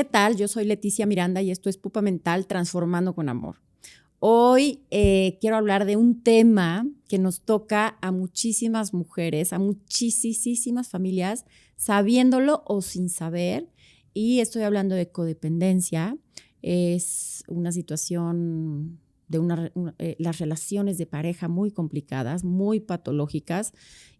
¿qué tal? Yo soy Leticia Miranda y esto es Pupa Mental Transformando con Amor. Hoy quiero hablar de un tema que nos toca a muchísimas mujeres, a muchísimas familias, sabiéndolo o sin saber. Y estoy hablando de codependencia. Es una situación de las relaciones de pareja muy complicadas, muy patológicas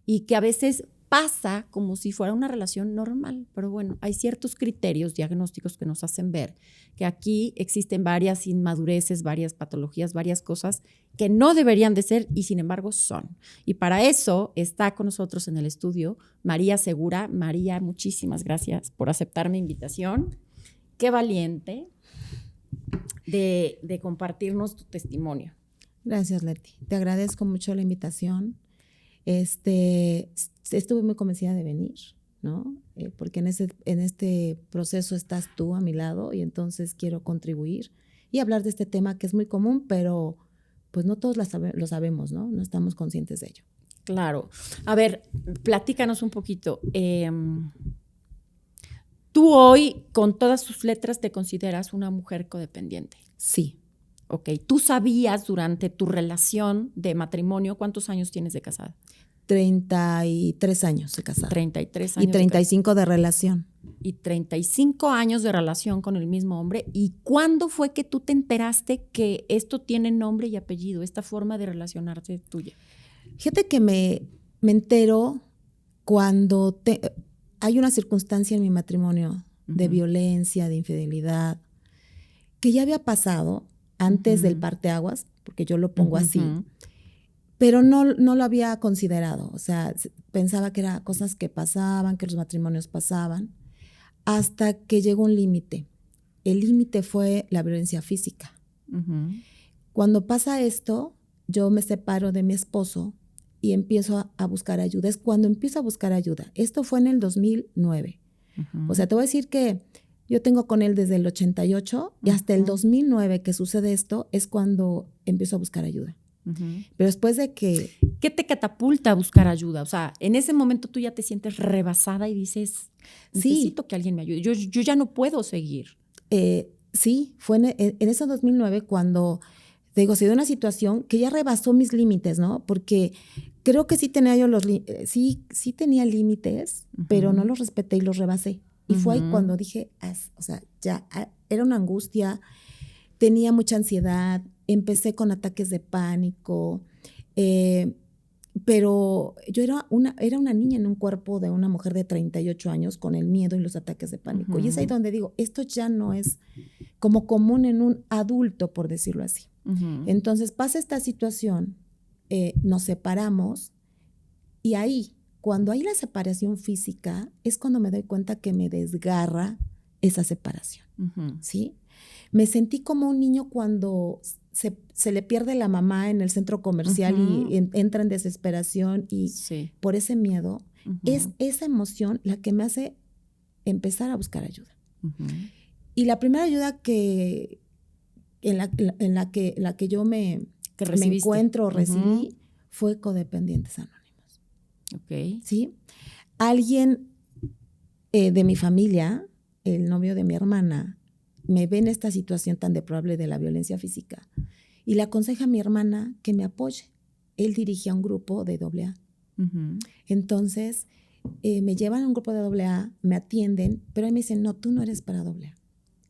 y que a veces pasa como si fuera una relación normal, pero bueno, hay ciertos criterios diagnósticos que nos hacen ver que aquí existen varias inmadureces, varias patologías, varias cosas que no deberían de ser y sin embargo son. Y para eso está con nosotros en el estudio María Segura. María, muchísimas gracias por aceptar mi invitación. Qué valiente de compartirnos tu testimonio. Gracias, Leti. Te agradezco mucho la invitación. Estuve muy convencida de venir, ¿no? Porque en este proceso estás tú a mi lado y entonces quiero contribuir y hablar de este tema que es muy común, pero pues no todos lo sabemos, ¿no? No estamos conscientes de ello. Claro. A ver, platícanos un poquito. Tú hoy, con todas tus letras, ¿te consideras una mujer codependiente? Sí. Ok. ¿Tú sabías durante tu relación de matrimonio cuántos años tienes de casada? 33 años de casada. 33 años. Y 35 de relación. Y 35 años de relación con el mismo hombre. ¿Y cuándo fue que tú te enteraste que esto tiene nombre y apellido, esta forma de relacionarse tuya? Fíjate que me entero cuando hay una circunstancia en mi matrimonio de violencia, de infidelidad, que ya había pasado antes del parteaguas, porque yo lo pongo así, pero no lo había considerado. O sea, pensaba que eran cosas que pasaban, que los matrimonios pasaban, hasta que llegó un límite. El límite fue la violencia física. Cuando pasa esto, yo me separo de mi esposo y empiezo a buscar ayuda. Es cuando empiezo a buscar ayuda. Esto fue en el 2009. O sea, te voy a decir que yo tengo con él desde el 88 y hasta el 2009 que sucede esto es cuando empiezo a buscar ayuda. Pero después de que... ¿Qué te catapulta a buscar ayuda? O sea, en ese momento tú ya te sientes rebasada y dices, necesito que alguien me ayude. Yo ya no puedo seguir. Sí, fue en ese 2009 cuando, te digo, se dio una situación que ya rebasó mis límites, ¿no? Porque creo que sí tenía yo sí tenía límites, pero no los respeté y los rebasé. Y fue ahí cuando dije, o sea, ya era una angustia, tenía mucha ansiedad, empecé con ataques de pánico, pero yo era una niña en un cuerpo de una mujer de 38 años con el miedo y los ataques de pánico. Y es ahí donde digo, esto ya no es como común en un adulto, por decirlo así. Entonces pasa esta situación, nos separamos y ahí, cuando hay la separación física, es cuando me doy cuenta que me desgarra esa separación, ¿sí? Me sentí como un niño cuando se le pierde la mamá en el centro comercial y entra en desesperación y por ese miedo, es esa emoción la que me hace empezar a buscar ayuda. Y la primera ayuda en la que yo me encuentro, recibí, fue Codependientes Anónimos. Okay. ¿Sí? Alguien de mi familia, el novio de mi hermana, me ve en esta situación tan deplorable de la violencia física y le aconseja a mi hermana que me apoye. Él dirigía un grupo de AA. Entonces, me llevan a un grupo de AA, me atienden, pero me dicen, no, tú no eres para AA.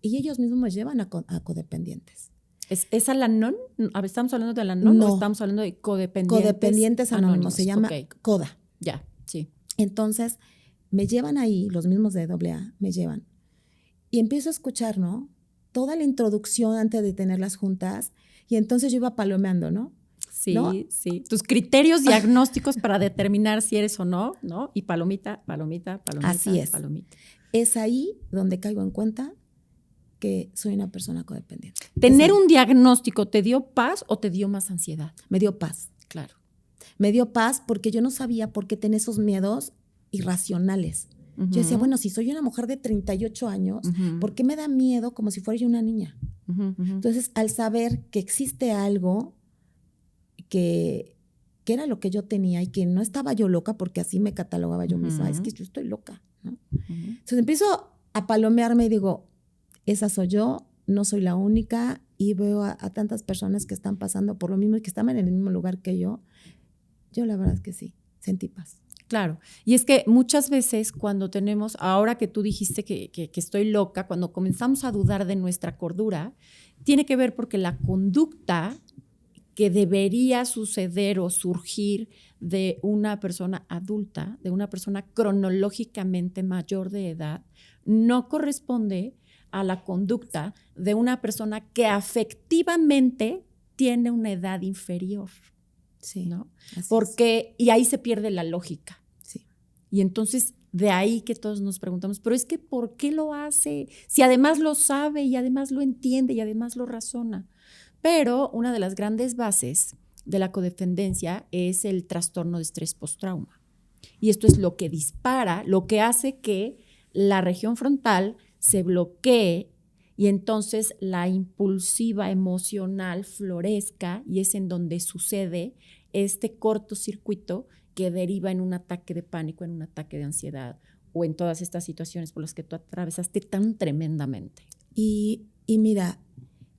Y ellos mismos me llevan a codependientes. ¿Es Al-Anon? ¿Estamos hablando de Al-Anon no, o estamos hablando de Codependientes Anónimos? Se llama CODA. Ya, sí. Entonces, me llevan ahí, los mismos de AA, me llevan. Y empiezo a escuchar, ¿no? Toda la introducción antes de tener las juntas. Y entonces yo iba palomeando, ¿no? Sí, ¿no? sí. Tus criterios diagnósticos para determinar si eres o no, ¿no? Y palomita. Así es. Palomita. Es ahí donde caigo en cuenta que soy una persona codependiente. ¿Tener un diagnóstico te dio paz o te dio más ansiedad? Me dio paz. Claro. Me dio paz porque yo no sabía por qué tenía esos miedos irracionales. Yo decía, bueno, si soy una mujer de 38 años, ¿por qué me da miedo como si fuera yo una niña? Entonces, al saber que existe algo que era lo que yo tenía y que no estaba yo loca, porque así me catalogaba yo misma, es que yo estoy loca, ¿no? Entonces empiezo a palomearme y digo, esa soy yo, no soy la única y veo a tantas personas que están pasando por lo mismo y que estaban en el mismo lugar que yo la verdad es que sí, sentí paz. Claro, y es que muchas veces cuando tenemos, ahora que tú dijiste que estoy loca, cuando comenzamos a dudar de nuestra cordura, tiene que ver porque la conducta que debería suceder o surgir de una persona adulta, de una persona cronológicamente mayor de edad, no corresponde a la conducta de una persona que afectivamente tiene una edad inferior. Sí, ¿no? Porque, y ahí se pierde la lógica. Sí. Y entonces de ahí que todos nos preguntamos, pero es que ¿por qué lo hace? Si además lo sabe y además lo entiende y además lo razona. Pero una de las grandes bases de la codependencia es el trastorno de estrés postrauma. Y esto es lo que dispara, lo que hace que la región frontal se bloquee y entonces la impulsiva emocional florezca, y es en donde sucede este cortocircuito que deriva en un ataque de pánico, en un ataque de ansiedad o en todas estas situaciones por las que tú atravesaste tan tremendamente. Y mira,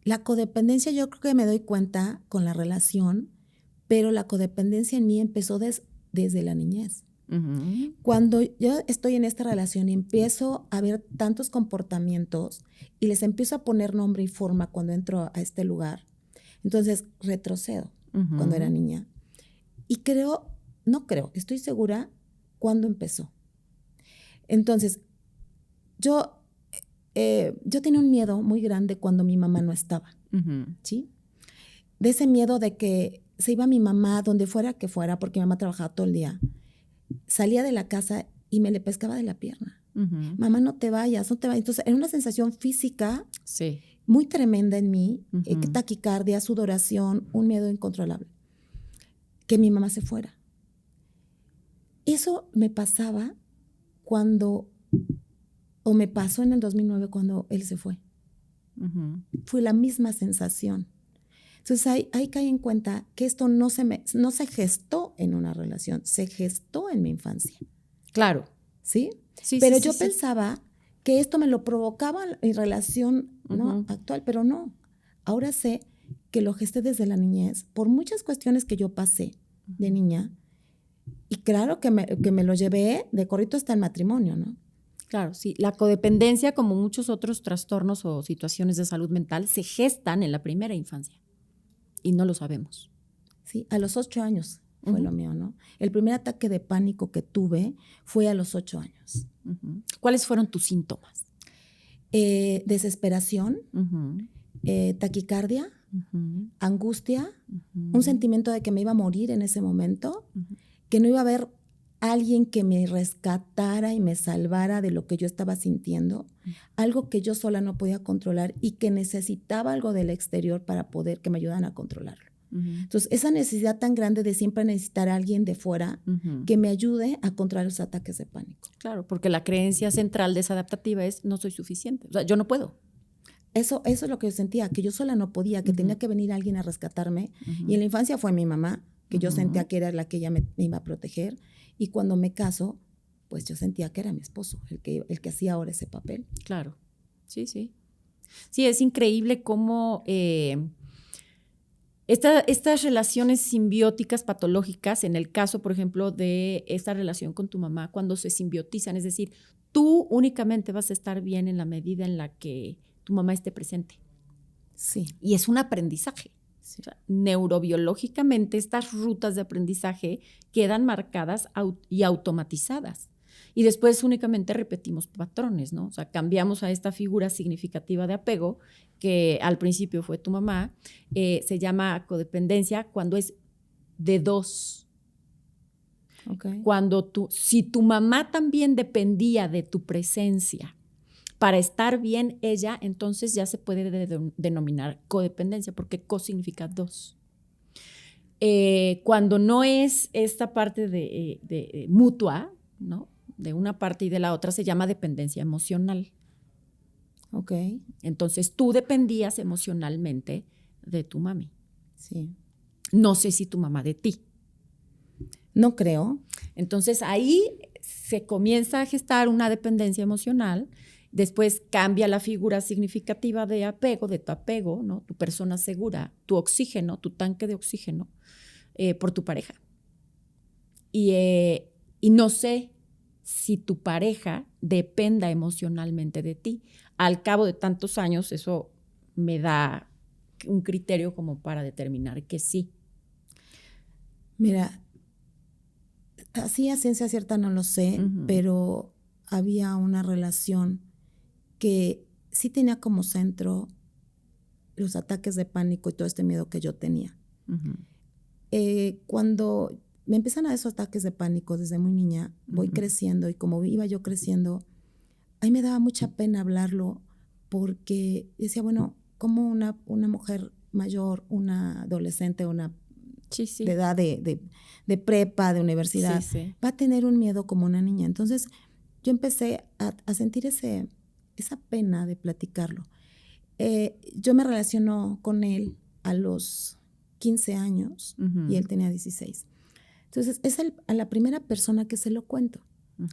la codependencia yo creo que me doy cuenta con la relación, pero la codependencia en mí empezó desde la niñez. Uh-huh. Cuando yo estoy en esta relación y empiezo a ver tantos comportamientos y les empiezo a poner nombre y forma cuando entro a este lugar, entonces retrocedo cuando era niña. Y estoy segura cuándo empezó. Entonces, yo tenía un miedo muy grande cuando mi mamá no estaba, ¿sí? De ese miedo de que se iba mi mamá donde fuera que fuera, porque mi mamá trabajaba todo el día. Salía de la casa y me le pescaba de la pierna. Mamá, no te vayas, no te vayas. Entonces, era una sensación física muy tremenda en mí, taquicardia, sudoración, un miedo incontrolable. Que mi mamá se fuera. Eso me pasaba me pasó en el 2009 cuando él se fue. Fue la misma sensación. Entonces ahí caí en cuenta que esto no se gestó en una relación, se gestó en mi infancia. Claro. ¿Sí? Pero yo pensaba que esto me lo provocaba en relación ¿no? actual, pero no. Ahora sé que lo gesté desde la niñez por muchas cuestiones que yo pasé de niña, y claro que me lo llevé de corrito hasta el matrimonio, ¿no? Claro, sí. La codependencia, como muchos otros trastornos o situaciones de salud mental, se gestan en la primera infancia y no lo sabemos. Sí, a los 8 años fue lo mío, ¿no? El primer ataque de pánico que tuve fue a los 8 años. ¿Cuáles fueron tus síntomas? Desesperación, taquicardia, angustia, un sentimiento de que me iba a morir en ese momento, que no iba a haber alguien que me rescatara y me salvara de lo que yo estaba sintiendo, algo que yo sola no podía controlar y que necesitaba algo del exterior para poder que me ayudaran a controlarlo. Entonces, esa necesidad tan grande de siempre necesitar a alguien de fuera que me ayude a controlar los ataques de pánico. Claro, porque la creencia central desadaptativa es no soy suficiente, o sea, yo no puedo. Eso es lo que yo sentía, que yo sola no podía, que tenía que venir alguien a rescatarme. Y en la infancia fue mi mamá, que yo sentía que era la que ella me iba a proteger. Y cuando me caso, pues yo sentía que era mi esposo, el que hacía ahora ese papel. Claro, sí. Sí, es increíble cómo estas relaciones simbióticas patológicas, en el caso, por ejemplo, de esta relación con tu mamá, cuando se simbiotizan, es decir, tú únicamente vas a estar bien en la medida en la que tu mamá esté presente. Sí. Y es un aprendizaje. Sí. O sea, neurobiológicamente estas rutas de aprendizaje quedan marcadas y automatizadas. Y después únicamente repetimos patrones, ¿no? O sea, cambiamos a esta figura significativa de apego, que al principio fue tu mamá, se llama codependencia cuando es de dos. Okay. Cuando si tu mamá también dependía de tu presencia para estar bien ella, entonces ya se puede denominar codependencia, porque co significa dos. Cuando no es esta parte de mutua, ¿no? De una parte y de la otra, se llama dependencia emocional. Ok. Entonces tú dependías emocionalmente de tu mami. Sí. No sé si tu mamá de ti. No creo. Entonces ahí se comienza a gestar una dependencia emocional Después cambia la figura significativa de apego, de tu apego, ¿no? Tu persona segura, tu oxígeno, tu tanque de oxígeno, por tu pareja. Y no sé si tu pareja dependa emocionalmente de ti. Al cabo de tantos años, eso me da un criterio como para determinar que sí. Mira, así a ciencia cierta no lo sé, pero había una relación que sí tenía como centro los ataques de pánico y todo este miedo que yo tenía. Cuando me empiezan a dar esos ataques de pánico desde muy niña, voy creciendo, y como iba yo creciendo, a mí me daba mucha pena hablarlo, porque decía, bueno, ¿cómo una mujer mayor, una adolescente, una de edad de prepa, de universidad, va a tener un miedo como una niña? Entonces yo empecé a sentir esa pena de platicarlo. Yo me relaciono con él a los 15 años y él tenía 16. Entonces es a la primera persona que se lo cuento.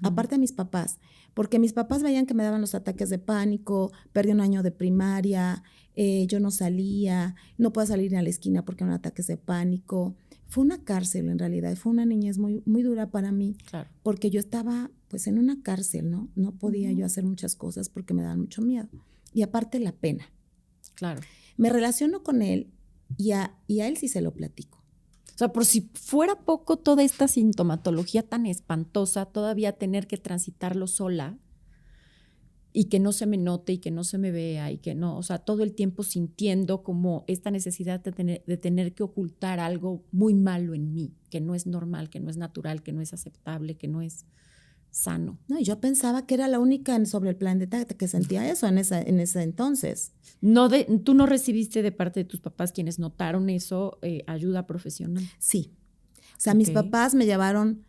Aparte de mis papás, porque mis papás veían que me daban los ataques de pánico, perdí un año de primaria, yo no salía, no podía salir a la esquina porque eran ataques de pánico. Fue una cárcel en realidad, fue una niñez muy, muy dura para mí, claro, porque yo estaba pues en una cárcel, ¿no? No podía yo hacer muchas cosas porque me daban mucho miedo. Y aparte la pena. Claro. Me relaciono con él y a él sí se lo platico. O sea, por si fuera poco toda esta sintomatología tan espantosa, todavía tener que transitarlo sola y que no se me note y que no se me vea y que no, o sea, todo el tiempo sintiendo como esta necesidad de tener que ocultar algo muy malo en mí, que no es normal, que no es natural, que no es aceptable, que no es sano. No, y yo pensaba que era la única sobre el planeta que sentía eso en ese entonces. ¿Tú no recibiste de parte de tus papás, quienes notaron eso, ayuda profesional? Sí. O sea, mis papás me llevaron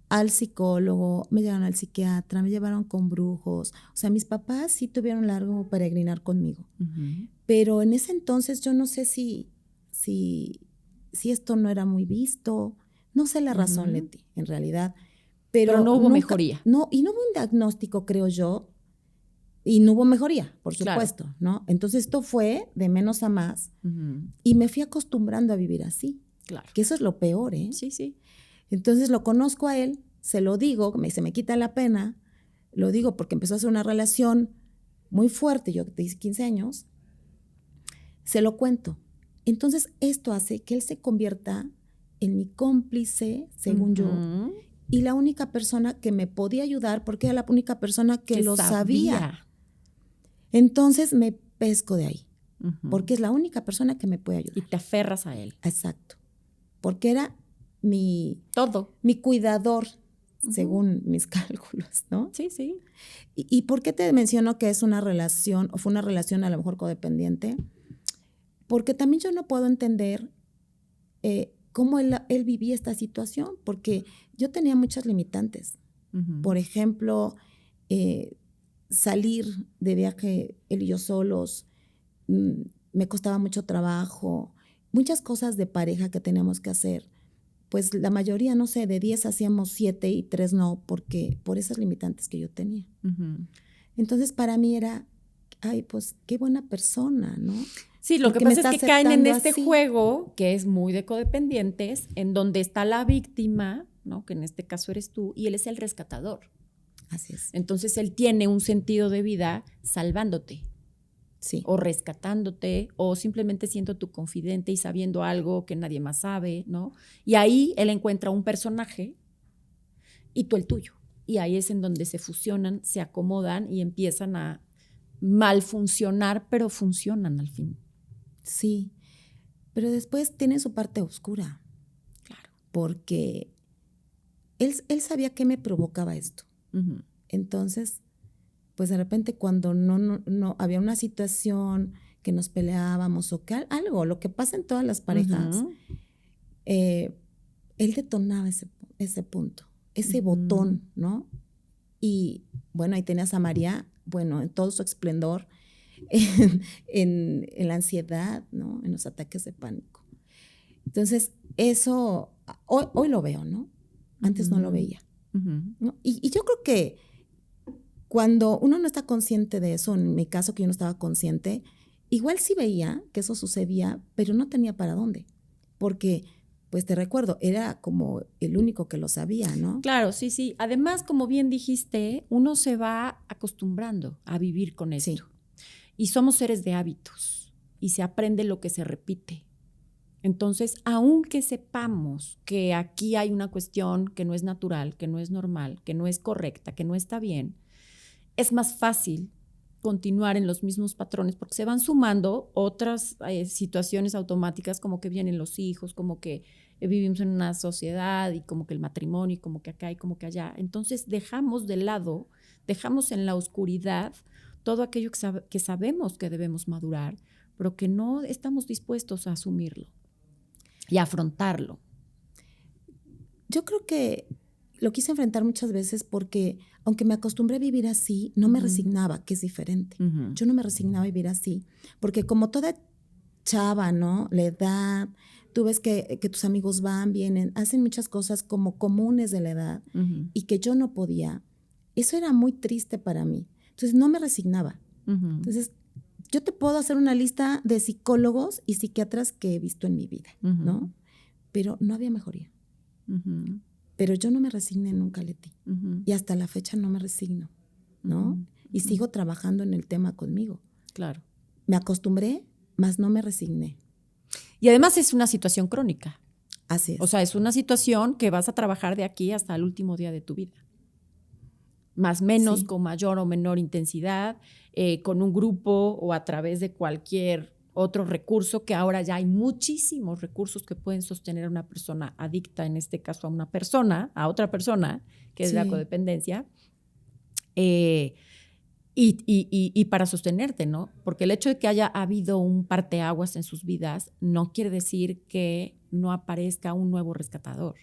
al psicólogo, me llevaron al psiquiatra, me llevaron con brujos. O sea, mis papás sí tuvieron largo peregrinar conmigo. Pero en ese entonces yo no sé si esto no era muy visto. No sé la razón, Leti, en realidad. Pero no hubo mejoría. No, y no hubo un diagnóstico, creo yo, y no hubo mejoría, por supuesto, claro, ¿no? Entonces esto fue de menos a más y me fui acostumbrando a vivir así. Claro. Que eso es lo peor, ¿eh? Sí, sí. Entonces lo conozco a él, se lo digo, se me quita la pena, lo digo porque empezó a ser una relación muy fuerte, yo tenía 15 años, se lo cuento. Entonces esto hace que él se convierta en mi cómplice, según yo, y la única persona que me podía ayudar, porque era la única persona que lo sabía. Entonces me pesco de ahí, porque es la única persona que me puede ayudar. Y te aferras a él. Exacto, porque era mi cuidador, según mis cálculos, ¿no? Sí, sí. ¿Y por qué te menciono que es una relación, o fue una relación a lo mejor codependiente? Porque también yo no puedo entender cómo él vivía esta situación, porque yo tenía muchas limitantes. Por ejemplo, salir de viaje él y yo solos, me costaba mucho trabajo, muchas cosas de pareja que teníamos que hacer. Pues la mayoría, no sé, de 10 hacíamos 7 y 3 no, porque por esas limitantes que yo tenía. Entonces para mí era, ay, pues qué buena persona, ¿no? Sí, lo que pasa es que caen en este juego que es muy de codependientes, en donde está la víctima, ¿no? Que en este caso eres tú, y él es el rescatador. Así es. Entonces él tiene un sentido de vida salvándote. Sí. O rescatándote, o simplemente siendo tu confidente y sabiendo algo que nadie más sabe, ¿no? Y ahí él encuentra un personaje y tú el tuyo. Y ahí es en donde se fusionan, se acomodan y empiezan a mal funcionar, pero funcionan al fin. Sí, pero después tiene su parte oscura. Claro. Porque él sabía que me provocaba esto. Entonces, pues de repente cuando no había una situación que nos peleábamos o que algo, lo que pasa en todas las parejas, él detonaba ese punto, ese botón, ¿no? Y bueno, ahí tenías a María, bueno, en todo su esplendor, en la ansiedad, ¿no? En los ataques de pánico. Entonces, eso hoy lo veo, ¿no? Antes no lo veía. ¿No? Y yo creo que cuando uno no está consciente de eso, en mi caso que yo no estaba consciente, igual sí veía que eso sucedía, pero no tenía para dónde, porque, pues te recuerdo, era como el único que lo sabía, ¿no? Claro, sí, sí. Además, como bien dijiste, uno se va acostumbrando a vivir con esto. Sí. Y somos seres de hábitos y se aprende lo que se repite. Entonces, aunque sepamos que aquí hay una cuestión que no es natural, que no es normal, que no es correcta, que no está bien, es más fácil continuar en los mismos patrones porque se van sumando otras situaciones automáticas, como que vienen los hijos, como que vivimos en una sociedad y como que el matrimonio y como que acá y como que allá. Entonces dejamos de lado, dejamos en la oscuridad todo aquello que sabemos que debemos madurar, pero que no estamos dispuestos a asumirlo y a afrontarlo. Yo creo que lo quise enfrentar muchas veces porque, aunque me acostumbré a vivir así, no me resignaba, que es diferente. Yo no me resignaba a vivir así, porque como toda chava, ¿no? La edad, tú ves que tus amigos van, vienen, hacen muchas cosas como comunes de la edad y que yo no podía. Eso era muy triste para mí. Entonces no me resignaba. Entonces yo te puedo hacer una lista de psicólogos y psiquiatras que he visto en mi vida, ¿no? Pero no había mejoría. Pero yo no me resigné nunca, Leti. Y hasta la fecha no me resigno, ¿no? Y sigo trabajando en el tema conmigo. Claro. Me acostumbré, mas no me resigné. Y además es una situación crónica. Así es. O sea, es una situación que vas a trabajar de aquí hasta el último día de tu vida. Más menos, Sí. con mayor o menor intensidad, con un grupo o a través de cualquier otro recurso, que ahora ya hay muchísimos recursos que pueden sostener a una persona adicta, en este caso a otra persona, que es la codependencia, y para sostenerte, ¿no? Porque el hecho de que haya habido un parteaguas en sus vidas no quiere decir que no aparezca un nuevo rescatador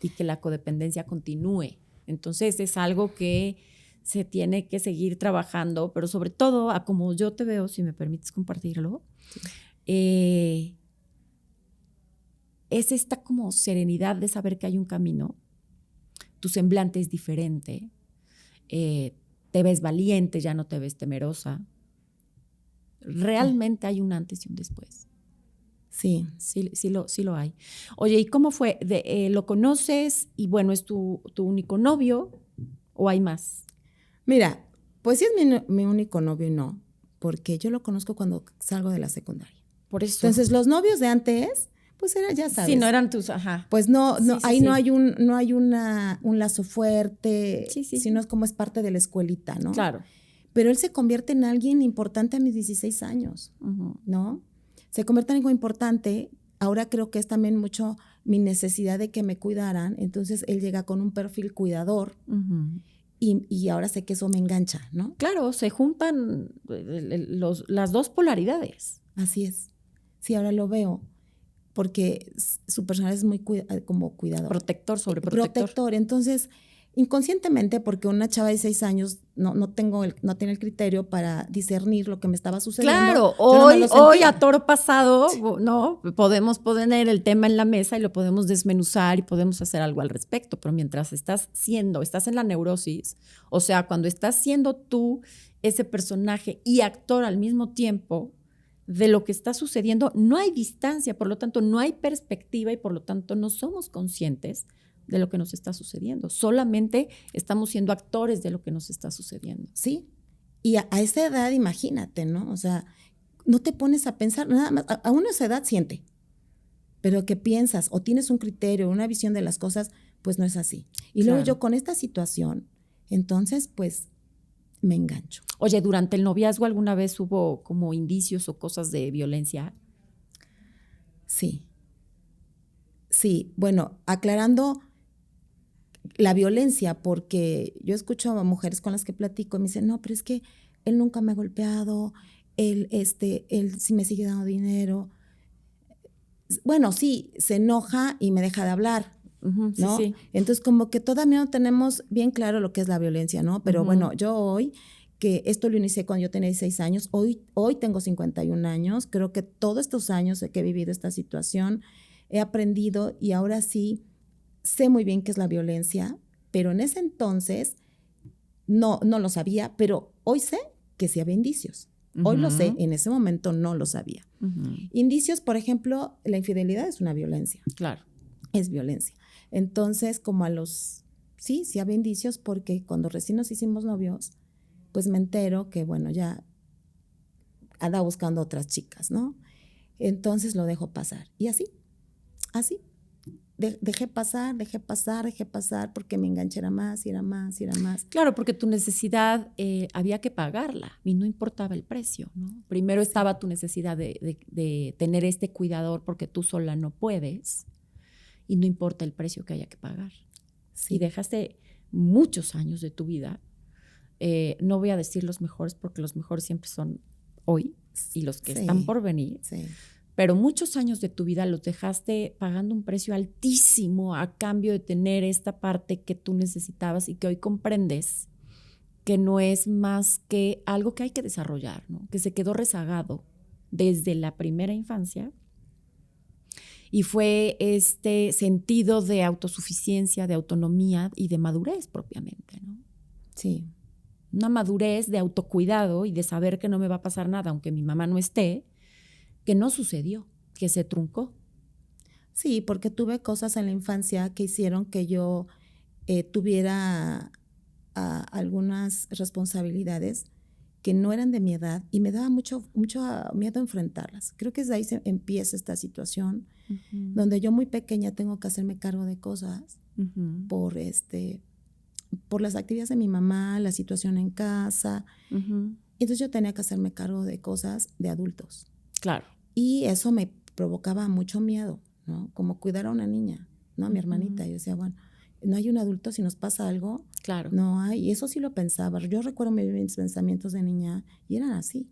y que la codependencia continúe. Entonces es algo que se tiene que seguir trabajando, pero sobre todo, a como yo te veo, si me permites compartirlo, es esta como serenidad de saber que hay un camino, tu semblante es diferente, te ves valiente, ya no te ves temerosa. Realmente hay un antes y un después. Sí. Sí lo hay. Oye, ¿y cómo fue? ¿Lo conoces y bueno, es tu único novio o hay más? Mira, pues sí es mi único novio y no, porque yo lo conozco cuando salgo de la secundaria. Por eso. Entonces, los novios de antes, pues era, ya sabes. Sí, no eran tus, ajá. Pues no, Sí, ahí sí. no hay un lazo fuerte, sino es como es parte de la escuelita, ¿no? Claro. Pero él se convierte en alguien importante a mis 16 años, ¿no? Se convierte en algo importante. Ahora creo que es también mucho mi necesidad de que me cuidaran. Entonces él llega con un perfil cuidador y ahora sé que eso me engancha, ¿no? Claro, se juntan las dos polaridades. Así es. Sí, ahora lo veo. Porque su personalidad es muy como cuidador. Protector, sobreprotector. Protector. Entonces, inconscientemente, porque una chava de 6 años no tiene el criterio para discernir lo que me estaba sucediendo. Claro, hoy a toro pasado, ¿no? Podemos poner el tema en la mesa y lo podemos desmenuzar y podemos hacer algo al respecto, pero mientras estás en la neurosis, o sea, cuando estás siendo tú ese personaje y actor al mismo tiempo de lo que está sucediendo, no hay distancia, por lo tanto no hay perspectiva y por lo tanto no somos conscientes de lo que nos está sucediendo. Solamente estamos siendo actores de lo que nos está sucediendo. Sí, y a esa edad imagínate, ¿no? O sea, no te pones a pensar, nada más, a una esa edad siente, pero que piensas o tienes un criterio, una visión de las cosas, pues no es así. Y luego yo con esta situación, entonces pues me engancho. Oye, ¿durante el noviazgo alguna vez hubo como indicios o cosas de violencia? Sí. Sí, bueno, aclarando la violencia, porque yo escucho a mujeres con las que platico y me dicen, no, pero es que él nunca me ha golpeado, él sí me sigue dando dinero. Bueno, sí, se enoja y me deja de hablar. ¿No? Sí. Entonces, como que todavía no tenemos bien claro lo que es la violencia, ¿no? Pero bueno, yo hoy, que esto lo inicié cuando yo tenía 16 años, hoy tengo 51 años, creo que todos estos años que he vivido esta situación, he aprendido y ahora sí sé muy bien qué es la violencia, pero en ese entonces no lo sabía, pero hoy sé que sí había indicios. Hoy lo sé, en ese momento no lo sabía. Indicios, por ejemplo, la infidelidad es una violencia. Claro. Es violencia. Entonces, como sí había indicios porque cuando recién nos hicimos novios, pues me entero que, bueno, ya anda buscando otras chicas, ¿no? Entonces lo dejo pasar. Y así. Dejé pasar, porque me enganché era más y era más y era más. Claro, porque tu necesidad había que pagarla y no importaba el precio, ¿no? Primero estaba tu necesidad de tener este cuidador porque tú sola no puedes y no importa el precio que haya que pagar. Sí. Y dejaste muchos años de tu vida, no voy a decir los mejores porque los mejores siempre son hoy y los que están por venir. Sí. Pero muchos años de tu vida los dejaste pagando un precio altísimo a cambio de tener esta parte que tú necesitabas y que hoy comprendes que no es más que algo que hay que desarrollar, ¿no? Que se quedó rezagado desde la primera infancia y fue este sentido de autosuficiencia, de autonomía y de madurez propiamente, ¿no? Sí. Una madurez de autocuidado y de saber que no me va a pasar nada aunque mi mamá no esté, que no sucedió, que se truncó. Sí, porque tuve cosas en la infancia que hicieron que yo tuviera algunas responsabilidades que no eran de mi edad y me daba mucho miedo enfrentarlas. Creo que desde ahí empieza esta situación donde yo muy pequeña tengo que hacerme cargo de cosas por las actividades de mi mamá, la situación en casa. Entonces yo tenía que hacerme cargo de cosas de adultos. Claro. Y eso me provocaba mucho miedo, ¿no? Como cuidar a una niña, ¿no? A mi hermanita. Yo decía, bueno, no hay un adulto, si nos pasa algo, claro. No hay. Y eso sí lo pensaba. Yo recuerdo mis pensamientos de niña y eran así.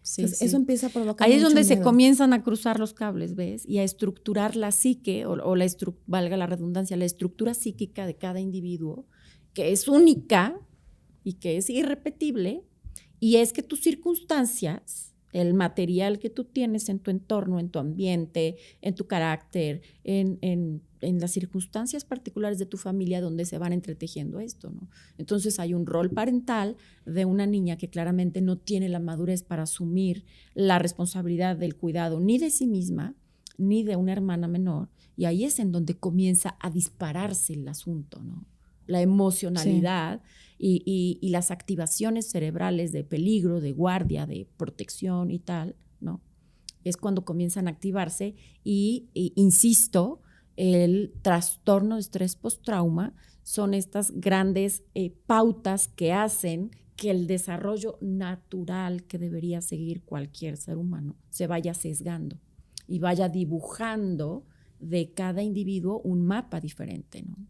Sí, entonces, sí. Eso empieza a provocar Ahí es donde miedo. se comienzan a cruzar los cables, ¿ves? Y a estructurar la psique, valga la redundancia, la estructura psíquica de cada individuo, que es única y que es irrepetible, y es que tus circunstancias, el material que tú tienes en tu entorno, en tu ambiente, en tu carácter, en las circunstancias particulares de tu familia donde se van entretejiendo esto, ¿no? Entonces hay un rol parental de una niña que claramente no tiene la madurez para asumir la responsabilidad del cuidado ni de sí misma, ni de una hermana menor, y ahí es en donde comienza a dispararse el asunto, ¿no? La emocionalidad y las activaciones cerebrales de peligro, de guardia, de protección y tal, ¿no? Es cuando comienzan a activarse y insisto, el trastorno de estrés postrauma son estas grandes pautas que hacen que el desarrollo natural que debería seguir cualquier ser humano se vaya sesgando y vaya dibujando de cada individuo un mapa diferente, ¿no?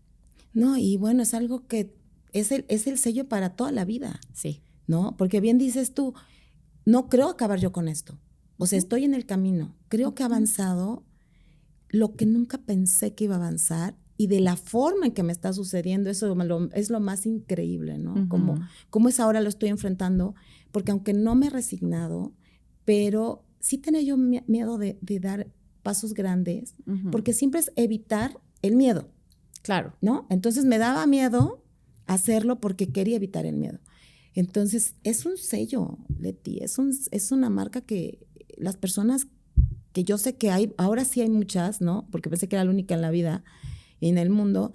No, y bueno, es algo que es el sello para toda la vida. Sí. ¿No? Porque bien dices tú, no creo acabar yo con esto. O sea, estoy en el camino. Creo que he avanzado lo que nunca pensé que iba a avanzar y de la forma en que me está sucediendo, eso es lo más increíble, ¿no? Como es ahora lo estoy enfrentando, porque aunque no me he resignado, pero sí tenía yo miedo de dar pasos grandes, porque siempre es evitar el miedo. Claro. ¿No? Entonces me daba miedo hacerlo porque quería evitar el miedo. Entonces es un sello, Leti, es una marca que las personas que yo sé que hay, ahora sí hay muchas, ¿no? Porque pensé que era la única en la vida y en el mundo.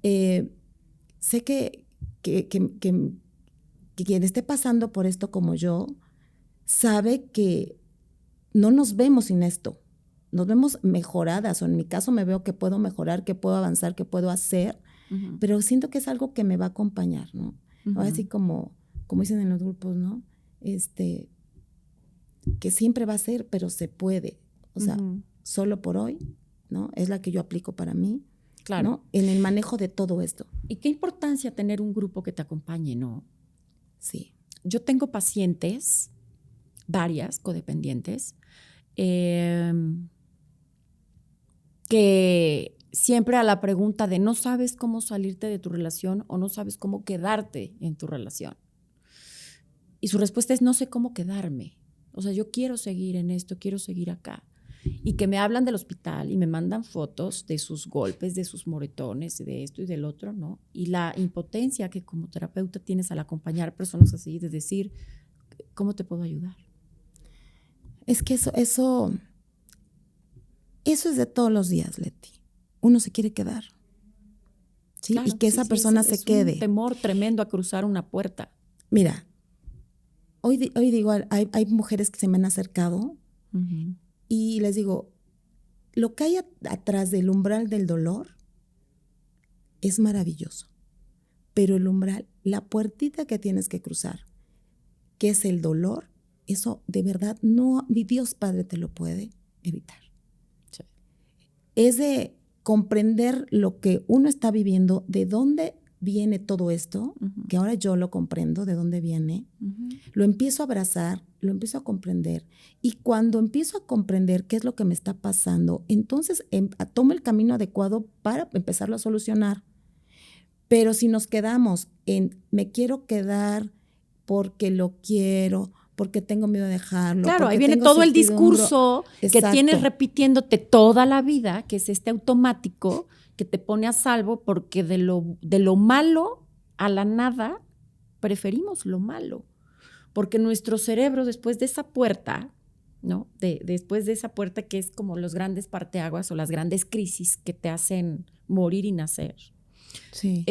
Sé que quien esté pasando por esto como yo sabe que no nos vemos sin esto. Nos vemos mejoradas, o en mi caso me veo que puedo mejorar, que puedo avanzar, que puedo hacer, pero siento que es algo que me va a acompañar, ¿no? Así como dicen en los grupos, ¿no? Que siempre va a ser, pero se puede. O sea, solo por hoy, ¿no? Es la que yo aplico para mí, claro, ¿no? En el manejo de todo esto. Y qué importancia tener un grupo que te acompañe, ¿no? Sí. Yo tengo pacientes, varias codependientes, que siempre a la pregunta de no sabes cómo salirte de tu relación o no sabes cómo quedarte en tu relación. Y su respuesta es no sé cómo quedarme. O sea, yo quiero seguir en esto, quiero seguir acá. y que me hablan del hospital y me mandan fotos de sus golpes, de sus moretones, de esto y del otro, ¿no? Y la impotencia que como terapeuta tienes al acompañar personas así, de decir, ¿cómo te puedo ayudar? Es que eso es de todos los días, Leti. Uno se quiere quedar. ¿Sí? Claro, y que esa persona se quede. Es un temor tremendo a cruzar una puerta. Mira, hoy digo, hay mujeres que se me han acercado y les digo, lo que hay atrás del umbral del dolor es maravilloso, pero el umbral, la puertita que tienes que cruzar, que es el dolor, eso de verdad no, ni Dios Padre te lo puede evitar. Sí. Es de comprender lo que uno está viviendo, de dónde viene todo esto, que ahora yo lo comprendo, de dónde viene, lo empiezo a abrazar, lo empiezo a comprender, y cuando empiezo a comprender qué es lo que me está pasando, entonces tomo el camino adecuado para empezarlo a solucionar. Pero si nos quedamos en me quiero quedar porque lo quiero, porque tengo miedo de dejarlo. Claro, ahí viene todo el discurso que tienes repitiéndote toda la vida, que es este automático que te pone a salvo, porque de lo malo a la nada preferimos lo malo. Porque nuestro cerebro, después de esa puerta, ¿no? Después de esa puerta que es como los grandes parteaguas o las grandes crisis que te hacen morir y nacer, sí.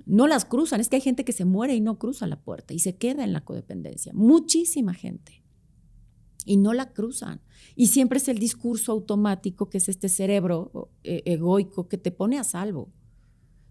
No las cruzan. Es que hay gente que se muere y no cruza la puerta y se queda en la codependencia. Muchísima gente. Y no la cruzan. Y siempre es el discurso automático, que es este cerebro egoico que te pone a salvo.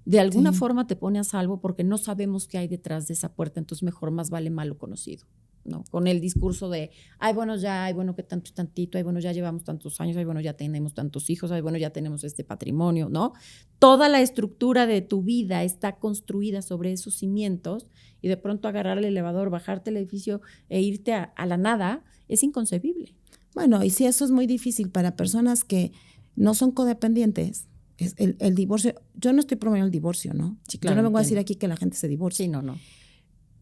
De alguna forma te pone a salvo porque no sabemos qué hay detrás de esa puerta, entonces mejor más vale malo conocido, ¿no? Con el discurso de, ay, bueno, ya, ay, bueno, que tanto y tantito, ay, bueno, ya llevamos tantos años, ay, bueno, ya tenemos tantos hijos, ay, bueno, ya tenemos este patrimonio, ¿no? Toda la estructura de tu vida está construida sobre esos cimientos, y de pronto agarrar el elevador, bajarte el edificio e irte a la nada es inconcebible. Bueno, y si eso es muy difícil para personas que no son codependientes, es el divorcio, yo no estoy promoviendo el divorcio, ¿no? Sí, claro, yo no vengo a decir aquí que la gente se divorcie. Sí, no.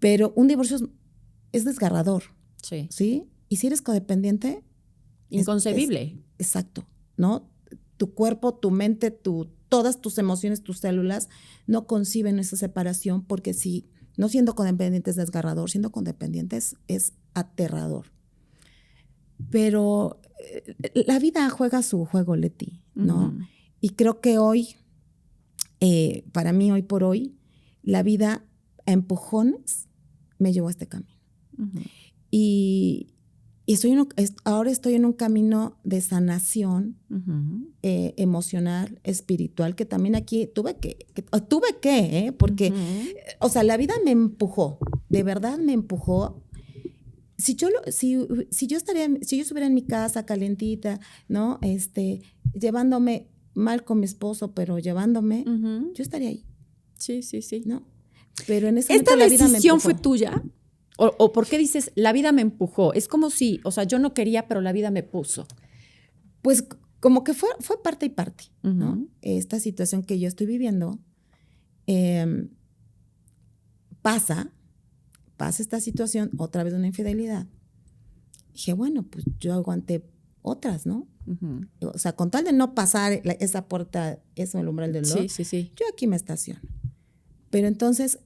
Pero un divorcio es desgarrador. Sí. ¿Sí? Y si eres codependiente, inconcebible. Exacto, ¿no? Tu cuerpo, tu mente, todas tus emociones, tus células no conciben esa separación, porque si no siendo codependiente es desgarrador, siendo codependiente es aterrador. Pero la vida juega su juego, Leti, ¿no? Y creo que hoy, para mí, hoy por hoy, la vida a empujones me llevó a este camino. Y ahora estoy en un camino de sanación emocional, espiritual, que también aquí tuve que, porque, o sea, la vida me empujó, de verdad me empujó. Si yo estuviera en mi casa calientita, ¿no? Llevándome mal con mi esposo, pero llevándome, yo estaría ahí. Sí. ¿No? Pero en ese momento la vida me empujó. ¿Esta decisión fue tuya? ¿O por qué dices, la vida me empujó? Es como si, o sea, yo no quería, pero la vida me puso. Pues como que fue parte y parte, ¿no? Esta situación que yo estoy viviendo, pasa esta situación, otra vez una infidelidad. Dije, bueno, pues yo aguanté otras, ¿no? O sea, con tal de no pasar esa puerta, eso, el umbral del dolor, sí. Yo aquí me estaciono. Pero entonces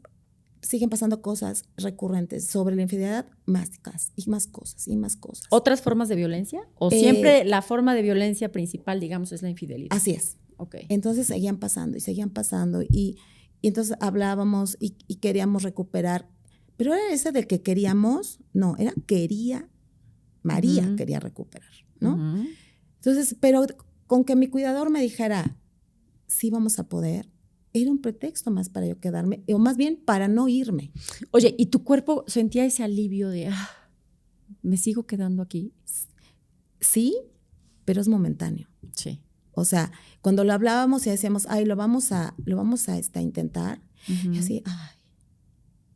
siguen pasando cosas recurrentes sobre la infidelidad, más cosas. ¿Otras formas de violencia? ¿O siempre la forma de violencia principal, digamos, es la infidelidad? Así es. Okay. Entonces seguían pasando y entonces hablábamos y queríamos recuperar. Pero era ese del que queríamos, no, María quería recuperar, ¿no? Entonces, pero con que mi cuidador me dijera, sí vamos a poder, era un pretexto más para yo quedarme, o más bien para no irme. Oye, ¿y tu cuerpo sentía ese alivio de, me sigo quedando aquí? Sí, pero es momentáneo. Sí. O sea, cuando lo hablábamos y decíamos, ay, lo vamos a intentar, y así, ay.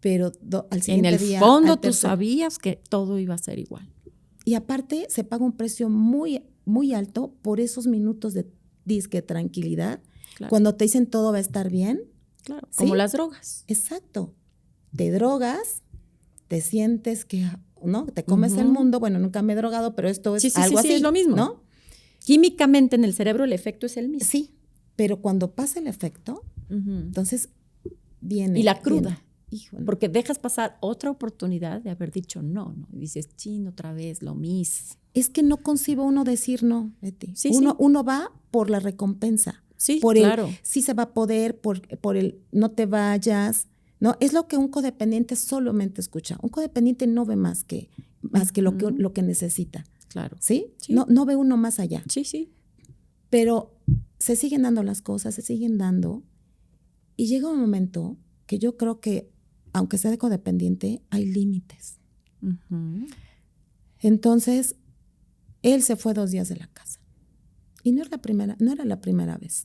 Pero al siguiente día... En el fondo tú sabías que todo iba a ser igual. Y aparte se paga un precio muy, muy alto por esos minutos de disque tranquilidad. Claro. Cuando te dicen todo va a estar bien. Claro, ¿sí? Como las drogas. Exacto. Te drogas, te sientes que, ¿no? Te comes el mundo, bueno, nunca me he drogado, pero esto es algo así. Sí, es lo mismo. ¿No? Químicamente en el cerebro el efecto es el mismo. Sí, pero cuando pasa el efecto, entonces viene. Y la cruda. Híjole. Porque dejas pasar otra oportunidad de haber dicho no. Y dices, chin, otra vez, lo mismo. Es que no concibe uno decir no, Betty. Sí, uno va por la recompensa. Sí, por claro. el sí se va a poder, por el no te vayas. No, es lo que un codependiente solamente escucha. Un codependiente no ve más que lo que necesita. Claro. ¿Sí? No ve uno más allá. Sí. Pero se siguen dando las cosas, se siguen dando. Y llega un momento que yo creo que, aunque sea de codependiente, hay límites. Entonces, él se fue 2 días de la casa. Y no era la primera vez.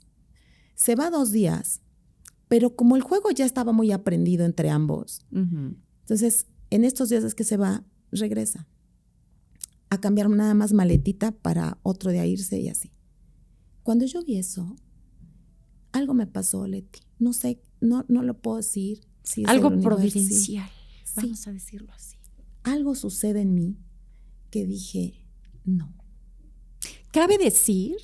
Se va 2 días, pero como el juego ya estaba muy aprendido entre ambos, entonces, en estos días es que se va, regresa a cambiar nada más maletita para otro día irse y así. Cuando yo vi eso, algo me pasó, Leti. No sé, no lo puedo decir. Si es algo el universo, providencial, sí. Vamos a decirlo así. Algo sucede en mí que dije, no. Cabe decir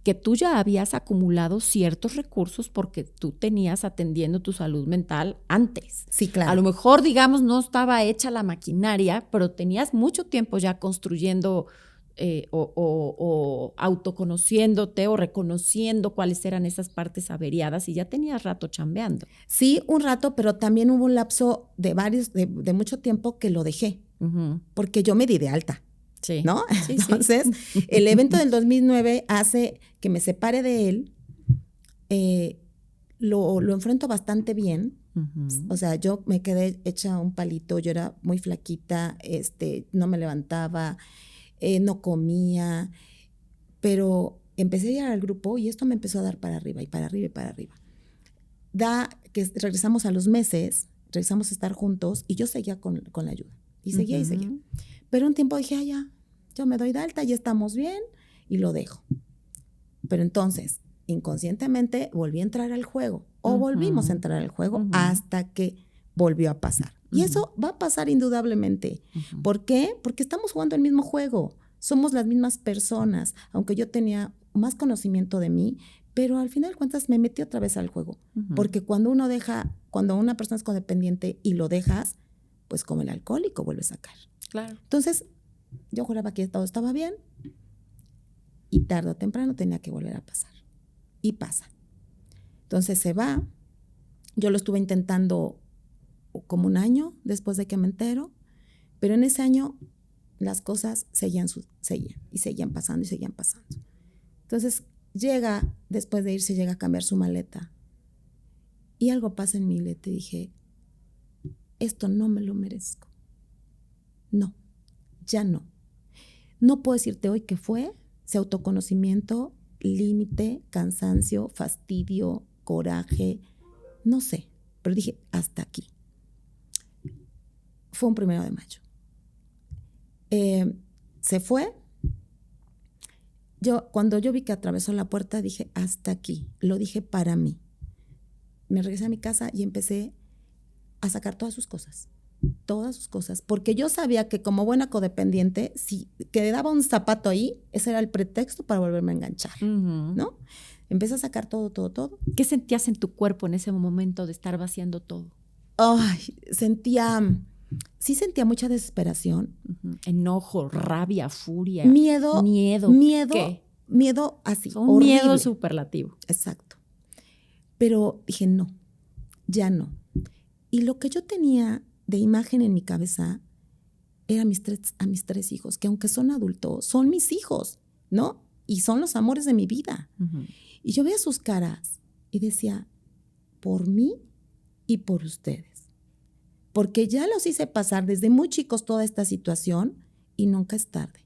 que tú ya habías acumulado ciertos recursos porque tú tenías atendiendo tu salud mental antes. Sí, claro. A lo mejor, digamos, no estaba hecha la maquinaria, pero tenías mucho tiempo ya construyendo o autoconociéndote o reconociendo cuáles eran esas partes averiadas y ya tenías rato chambeando. Sí, un rato, pero también hubo un lapso de mucho tiempo que lo dejé, porque yo me di de alta. Sí. ¿No? Sí, entonces, el evento del 2009 hace que me separe de él, lo enfrento bastante bien. O sea, yo me quedé hecha un palito, yo era muy flaquita, no me levantaba, no comía, pero empecé a ir al grupo y esto me empezó a dar para arriba y para arriba y para arriba. Da que regresamos a los meses, regresamos a estar juntos y yo seguía con la ayuda. Y seguía y seguía. Pero un tiempo dije, ya, yo me doy de alta, ya estamos bien y lo dejo. Pero entonces, inconscientemente volví a entrar al juego o volvimos a entrar al juego hasta que volvió a pasar. Y eso va a pasar indudablemente. ¿Por qué? Porque estamos jugando el mismo juego. Somos las mismas personas, aunque yo tenía más conocimiento de mí, pero al final de cuentas me metí otra vez al juego. Porque cuando una persona es codependiente y lo dejas, pues como el alcohólico vuelves a caer. Claro. Entonces, yo juraba que todo estaba bien y tarde o temprano tenía que volver a pasar. Y pasa. Entonces se va. Yo lo estuve intentando como 1 año después de que me entero, pero en ese año las cosas seguían y seguían pasando y seguían pasando. Entonces después de irse, llega a cambiar su maleta y algo pasa en mí, le dije, esto no me lo merezco. No, ya no. No puedo decirte hoy qué fue, ese autoconocimiento, límite, cansancio, fastidio, coraje, no sé, pero dije, hasta aquí. Fue un 1 de mayo. Se fue. Cuando yo vi que atravesó la puerta, dije, hasta aquí. Lo dije para mí. Me regresé a mi casa y empecé a sacar todas sus cosas, porque yo sabía que como buena codependiente, si quedaba un zapato ahí, ese era el pretexto para volverme a enganchar, ¿no? Empecé a sacar todo. ¿Qué sentías en tu cuerpo en ese momento de estar vaciando todo? Ay, sentía mucha desesperación. Enojo, rabia, furia. Miedo. ¿Qué? Miedo así, un horrible. Miedo superlativo. Exacto. Pero dije, no, ya no. Y lo que yo tenía de imagen en mi cabeza era a mis 3 hijos, que aunque son adultos, son mis hijos, ¿no? Y son los amores de mi vida. Y yo veía sus caras y decía, por mí y por ustedes. Porque ya los hice pasar desde muy chicos toda esta situación y nunca es tarde.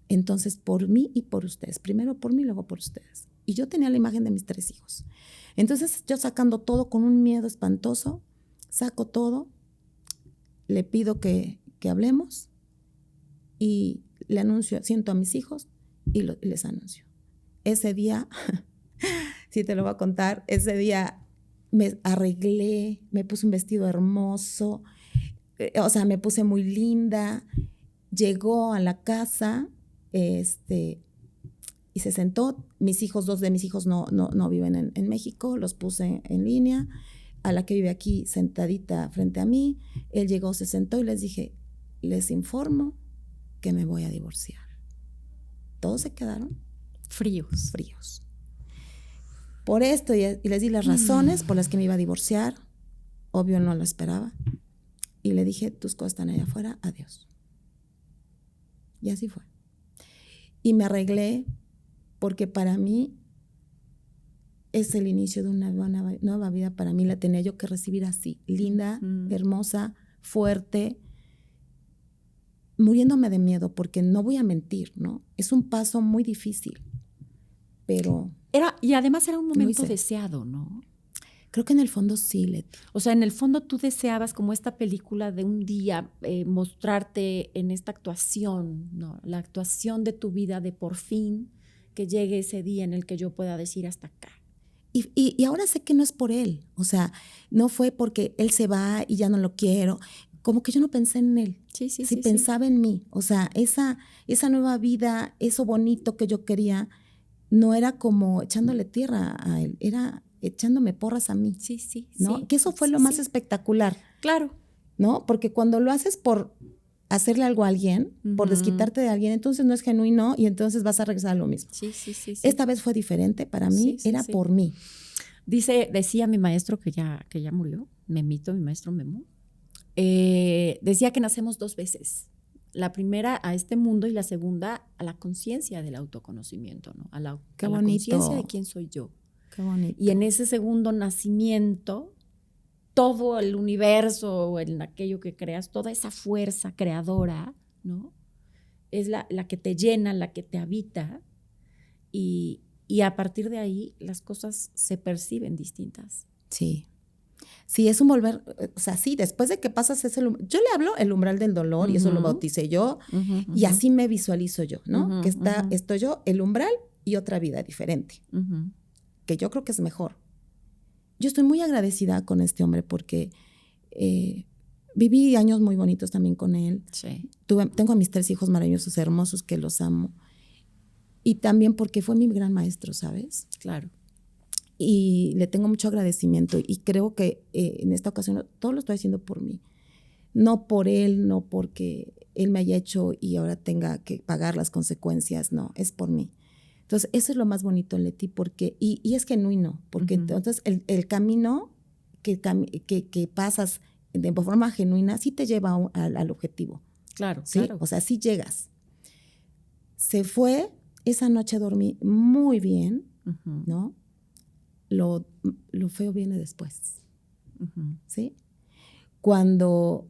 Entonces, por mí y por ustedes. Primero por mí, luego por ustedes. Y yo tenía la imagen de mis 3 hijos. Entonces, yo sacando todo con un miedo espantoso, saco todo, le pido que hablemos y le anuncio, siento a mis hijos y les anuncio. Ese día, sí te lo voy a contar, ese día me arreglé, me puse un vestido hermoso, o sea, me puse muy linda. Llegó a la casa, y se sentó. Dos de mis hijos no viven en México, los puse en línea. A la que vive aquí sentadita frente a mí, él llegó, se sentó y les dije, les informo que me voy a divorciar. Todos se quedaron fríos. Por esto, y les di las razones por las que me iba a divorciar. Obvio no lo esperaba. Y le dije, tus cosas están allá afuera, adiós. Y así fue. Y me arreglé porque para mí es el inicio de una nueva vida. Para mí la tenía yo que recibir así, linda, hermosa, fuerte, muriéndome de miedo, porque no voy a mentir, ¿no? Es un paso muy difícil, pero... Y además era un momento deseado, ¿no? Creo que en el fondo sí, Leti. O sea, en el fondo tú deseabas, como esta película de un día, mostrarte en esta actuación, ¿no? La actuación de tu vida, de por fin que llegue ese día en el que yo pueda decir hasta acá. Y ahora sé que no es por él. O sea, no fue porque él se va y ya no lo quiero. Como que yo no pensé en él. Sí, pensaba en mí. O sea, esa nueva vida, eso bonito que yo quería, no era como echándole tierra a él, era echándome porras a mí. Sí. ¿No? Que eso fue lo más espectacular. Claro. ¿No? Porque cuando lo haces por hacerle algo a alguien, por desquitarte de alguien, entonces no es genuino y entonces vas a regresar a lo mismo. Sí. Esta vez fue diferente para mí, era por mí. Decía mi maestro que ya murió, Memito, mi maestro Memo, decía que nacemos 2 veces. La primera a este mundo y la segunda a la conciencia del autoconocimiento, ¿no? A la conciencia de quién soy yo. Qué bonito. Y en ese segundo nacimiento, todo el universo, o en aquello que creas, toda esa fuerza creadora, ¿no? Es la que te llena, la que te habita, y a partir de ahí las cosas se perciben distintas. Sí. Sí, es un volver, o sea, sí, después de que pasas yo le hablo el umbral del dolor, y eso lo bauticé yo, y así me visualizo yo, ¿no? Que estoy yo, el umbral y otra vida diferente, que yo creo que es mejor. Yo estoy muy agradecida con este hombre porque viví años muy bonitos también con él. Sí. Tengo a mis 3 hijos maravillosos, hermosos, que los amo. Y también porque fue mi gran maestro, ¿sabes? Claro. Y le tengo mucho agradecimiento. Y creo que en esta ocasión todo lo estoy haciendo por mí. No por él, no porque él me haya hecho y ahora tenga que pagar las consecuencias. No, es por mí. Entonces, eso es lo más bonito, Leti, porque, y es genuino, porque entonces el camino que pasas de forma genuina sí te lleva al objetivo. Claro, ¿sí? claro. O sea, sí llegas. Se fue, esa noche dormí muy bien, ¿no? Lo feo viene después, ¿sí? Cuando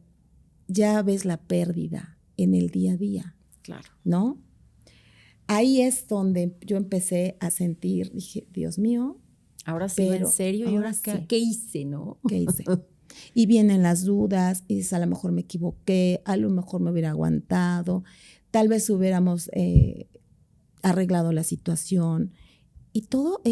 ya ves la pérdida en el día a día, claro, ¿no? Ahí es donde yo empecé a sentir, dije, Dios mío. Ahora sí, en serio, ¿y ahora sí. qué hice, no? ¿Qué hice? Y vienen las dudas, y dices, a lo mejor me equivoqué, a lo mejor me hubiera aguantado, tal vez hubiéramos arreglado la situación. Y todo,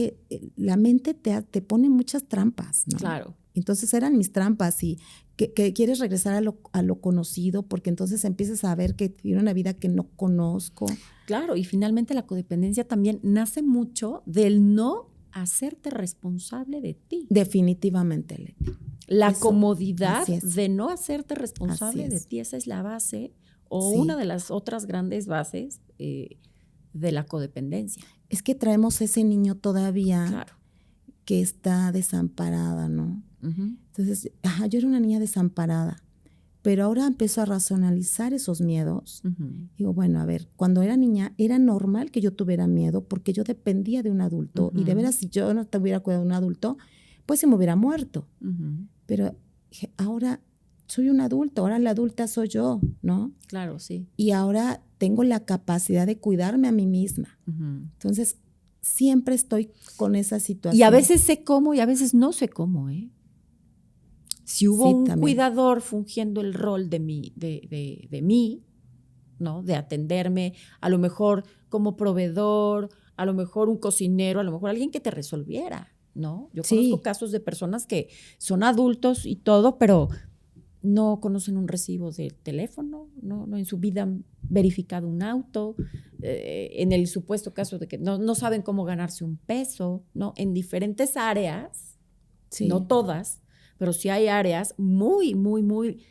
la mente te pone muchas trampas, ¿no? Claro. Entonces eran mis trampas, y que quieres regresar a lo conocido, porque entonces empiezas a ver que tiene una vida que no conozco. Claro, y finalmente la codependencia también nace mucho del no hacerte responsable de ti. Definitivamente, Leti. La comodidad de no hacerte responsable de ti, esa es la base, o sí. una de las otras grandes bases de la codependencia. Es que traemos ese niño todavía, claro, que está desamparada, ¿no? Entonces, yo era una niña desamparada, pero ahora empiezo a racionalizar esos miedos. Digo, bueno, a ver, cuando era niña era normal que yo tuviera miedo porque yo dependía de un adulto, y de veras, si yo no te hubiera cuidado de un adulto, pues se me hubiera muerto. Pero dije, ahora soy un adulto, ahora la adulta soy yo, ¿no? Claro, sí. Y ahora tengo la capacidad de cuidarme a mí misma. Entonces, siempre estoy con esa situación. Y a veces sé cómo y a veces no sé cómo, ¿eh? Si hubo un cuidador fungiendo el rol de mí, ¿no? De atenderme, a lo mejor como proveedor, a lo mejor un cocinero, a lo mejor alguien que te resolviera, ¿no? Yo conozco casos de personas que son adultos y todo, pero no conocen un recibo de teléfono, no en su vida han verificado un auto, en el supuesto caso de que no saben cómo ganarse un peso, ¿no? En diferentes áreas, Sí. no todas, pero sí hay áreas muy, muy, muy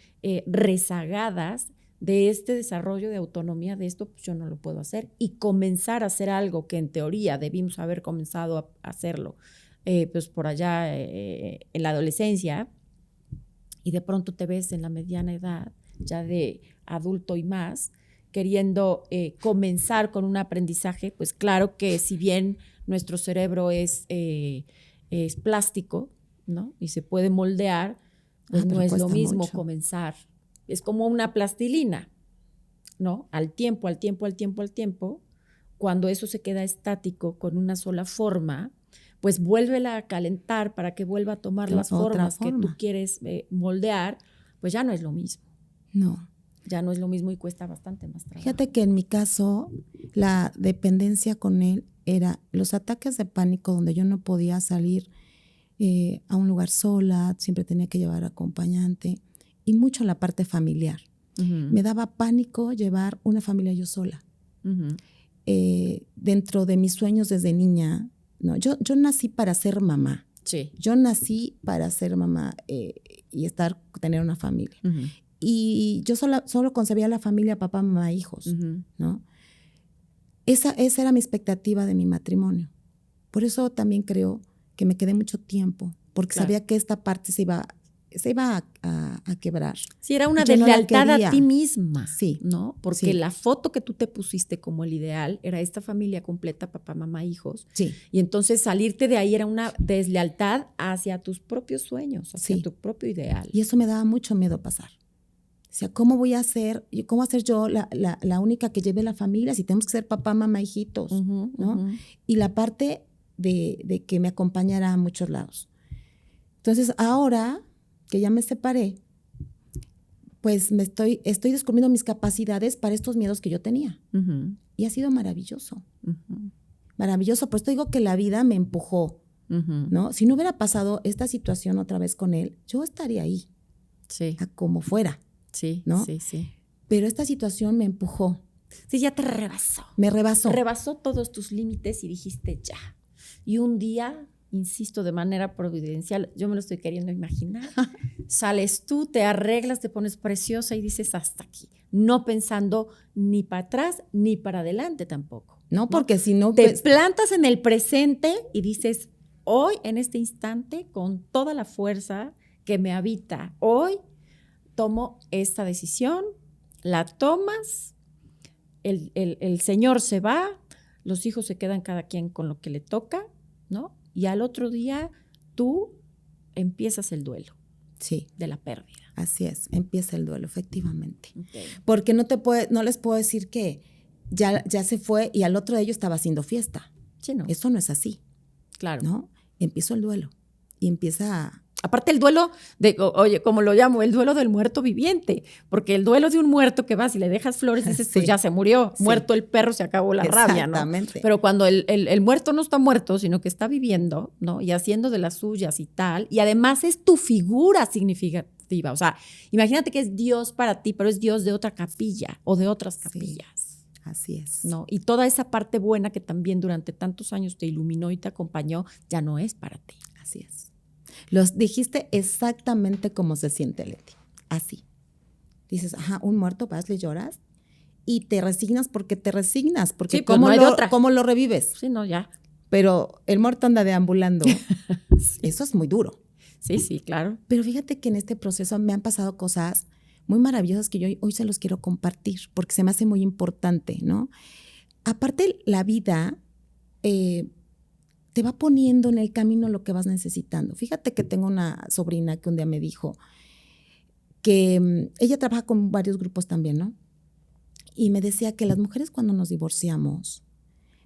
rezagadas de este desarrollo de autonomía, de esto pues yo no lo puedo hacer, y comenzar a hacer algo que en teoría debimos haber comenzado a hacerlo pues por allá en la adolescencia, y de pronto te ves en la mediana edad, ya de adulto y más, queriendo comenzar con un aprendizaje. Pues claro que si bien nuestro cerebro es plástico, ¿no? Y se puede moldear, pues no es lo mismo mucho comenzar. Es como una plastilina, ¿no? Al tiempo, cuando eso se queda estático con una sola forma, pues vuélvela a calentar para que vuelva a tomar las formas que tú quieres moldear, pues ya no es lo mismo. No. Ya no es lo mismo y cuesta bastante más trabajo. Fíjate que en mi caso, la dependencia con él era los ataques de pánico donde yo no podía salir a un lugar sola, siempre tenía que llevar acompañante, y mucho la parte familiar. Uh-huh. Me daba pánico llevar una familia yo sola. Uh-huh. Dentro de mis sueños desde niña, no, yo nací para ser mamá. Sí. Yo nací para ser mamá y tener una familia. Uh-huh. Y yo solo concebía la familia papá, mamá, hijos, uh-huh, ¿no? Esa era mi expectativa de mi matrimonio. Por eso también creo que me quedé mucho tiempo, porque sabía que esta parte se iba a quebrar. Sí, era una deslealtad a ti misma, sí, ¿no? Porque la foto que tú te pusiste como el ideal era esta familia completa, papá, mamá, hijos. Sí. Y entonces salirte de ahí era una deslealtad hacia tus propios sueños, hacia tu propio ideal. Y eso me daba mucho miedo pasar. O sea, ¿cómo voy a ser? ¿Cómo hacer yo la única que lleve la familia si tenemos que ser papá, mamá, hijitos? Uh-huh, ¿no? Uh-huh. Y la parte de que me acompañara a muchos lados. Entonces, ahora que ya me separé, pues estoy descubriendo mis capacidades para estos miedos que yo tenía. Uh-huh. Y ha sido maravilloso. Uh-huh. Maravilloso. Por esto digo que la vida me empujó, uh-huh, ¿no? Si no hubiera pasado esta situación otra vez con él, yo estaría ahí. Sí. A como fuera. Sí, ¿no? Sí. Pero esta situación me empujó. Sí, ya te rebasó. Me rebasó. Rebasó todos tus límites y dijiste ya. Y un día, insisto, de manera providencial, yo me lo estoy queriendo imaginar, sales tú, te arreglas, te pones preciosa y dices hasta aquí. No pensando ni para atrás ni para adelante tampoco. No, porque si no... Te plantas en el presente y dices, hoy, en este instante, con toda la fuerza que me habita, hoy tomo esta decisión, la tomas, el señor se va, los hijos se quedan cada quien con lo que le toca, ¿no? Y al otro día tú empiezas el duelo. Sí. De la pérdida. Así es, empieza el duelo, efectivamente. Okay. Porque no les puedo decir que ya se fue y al otro de ellos estaba haciendo fiesta. Sí, no. Eso no es así. Claro. ¿No? Empiezo el duelo y empieza Aparte el duelo, oye, como lo llamo, el duelo del muerto viviente, porque el duelo de un muerto que vas y le dejas flores y dices, pues ya se murió, muerto el perro, se acabó la rabia, ¿no? Exactamente. Pero cuando el muerto no está muerto, sino que está viviendo, ¿no? Y haciendo de las suyas y tal, y además es tu figura significativa, o sea, imagínate que es Dios para ti, pero es Dios de otra capilla o de otras capillas. Sí, así es. ¿No? Y toda esa parte buena que también durante tantos años te iluminó y te acompañó, ya no es para ti. Así es. Los dijiste exactamente como se siente, Leti. Así. Dices, ajá, un muerto, vas, le lloras y te resignas, porque sí, ¿cómo, no ¿cómo lo revives? Sí, no, ya. Pero el muerto anda deambulando. Sí. Eso es muy duro. Sí, claro. Pero fíjate que en este proceso me han pasado cosas muy maravillosas que yo hoy se los quiero compartir, porque se me hace muy importante, ¿no? Aparte, la vida te va poniendo en el camino lo que vas necesitando. Fíjate que tengo una sobrina que un día me dijo que ella trabaja con varios grupos también, ¿no? Y me decía que las mujeres cuando nos divorciamos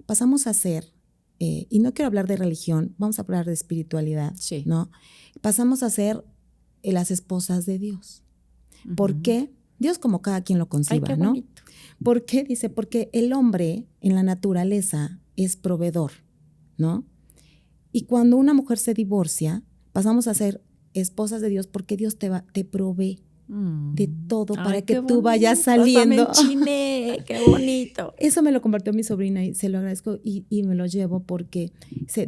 pasamos a ser, y no quiero hablar de religión, vamos a hablar de espiritualidad, sí, ¿no? Pasamos a ser las esposas de Dios. Uh-huh. ¿Por qué? Dios como cada quien lo conciba, ay, qué ¿no? bonito. ¿Por qué? Dice, porque el hombre en la naturaleza es proveedor, ¿no? Y cuando una mujer se divorcia, pasamos a ser esposas de Dios porque Dios te provee. de todo para Ay, que qué tú vayas bonito, saliendo. hasta me enchiné, qué bonito. Eso me lo compartió mi sobrina y se lo agradezco y me lo llevo porque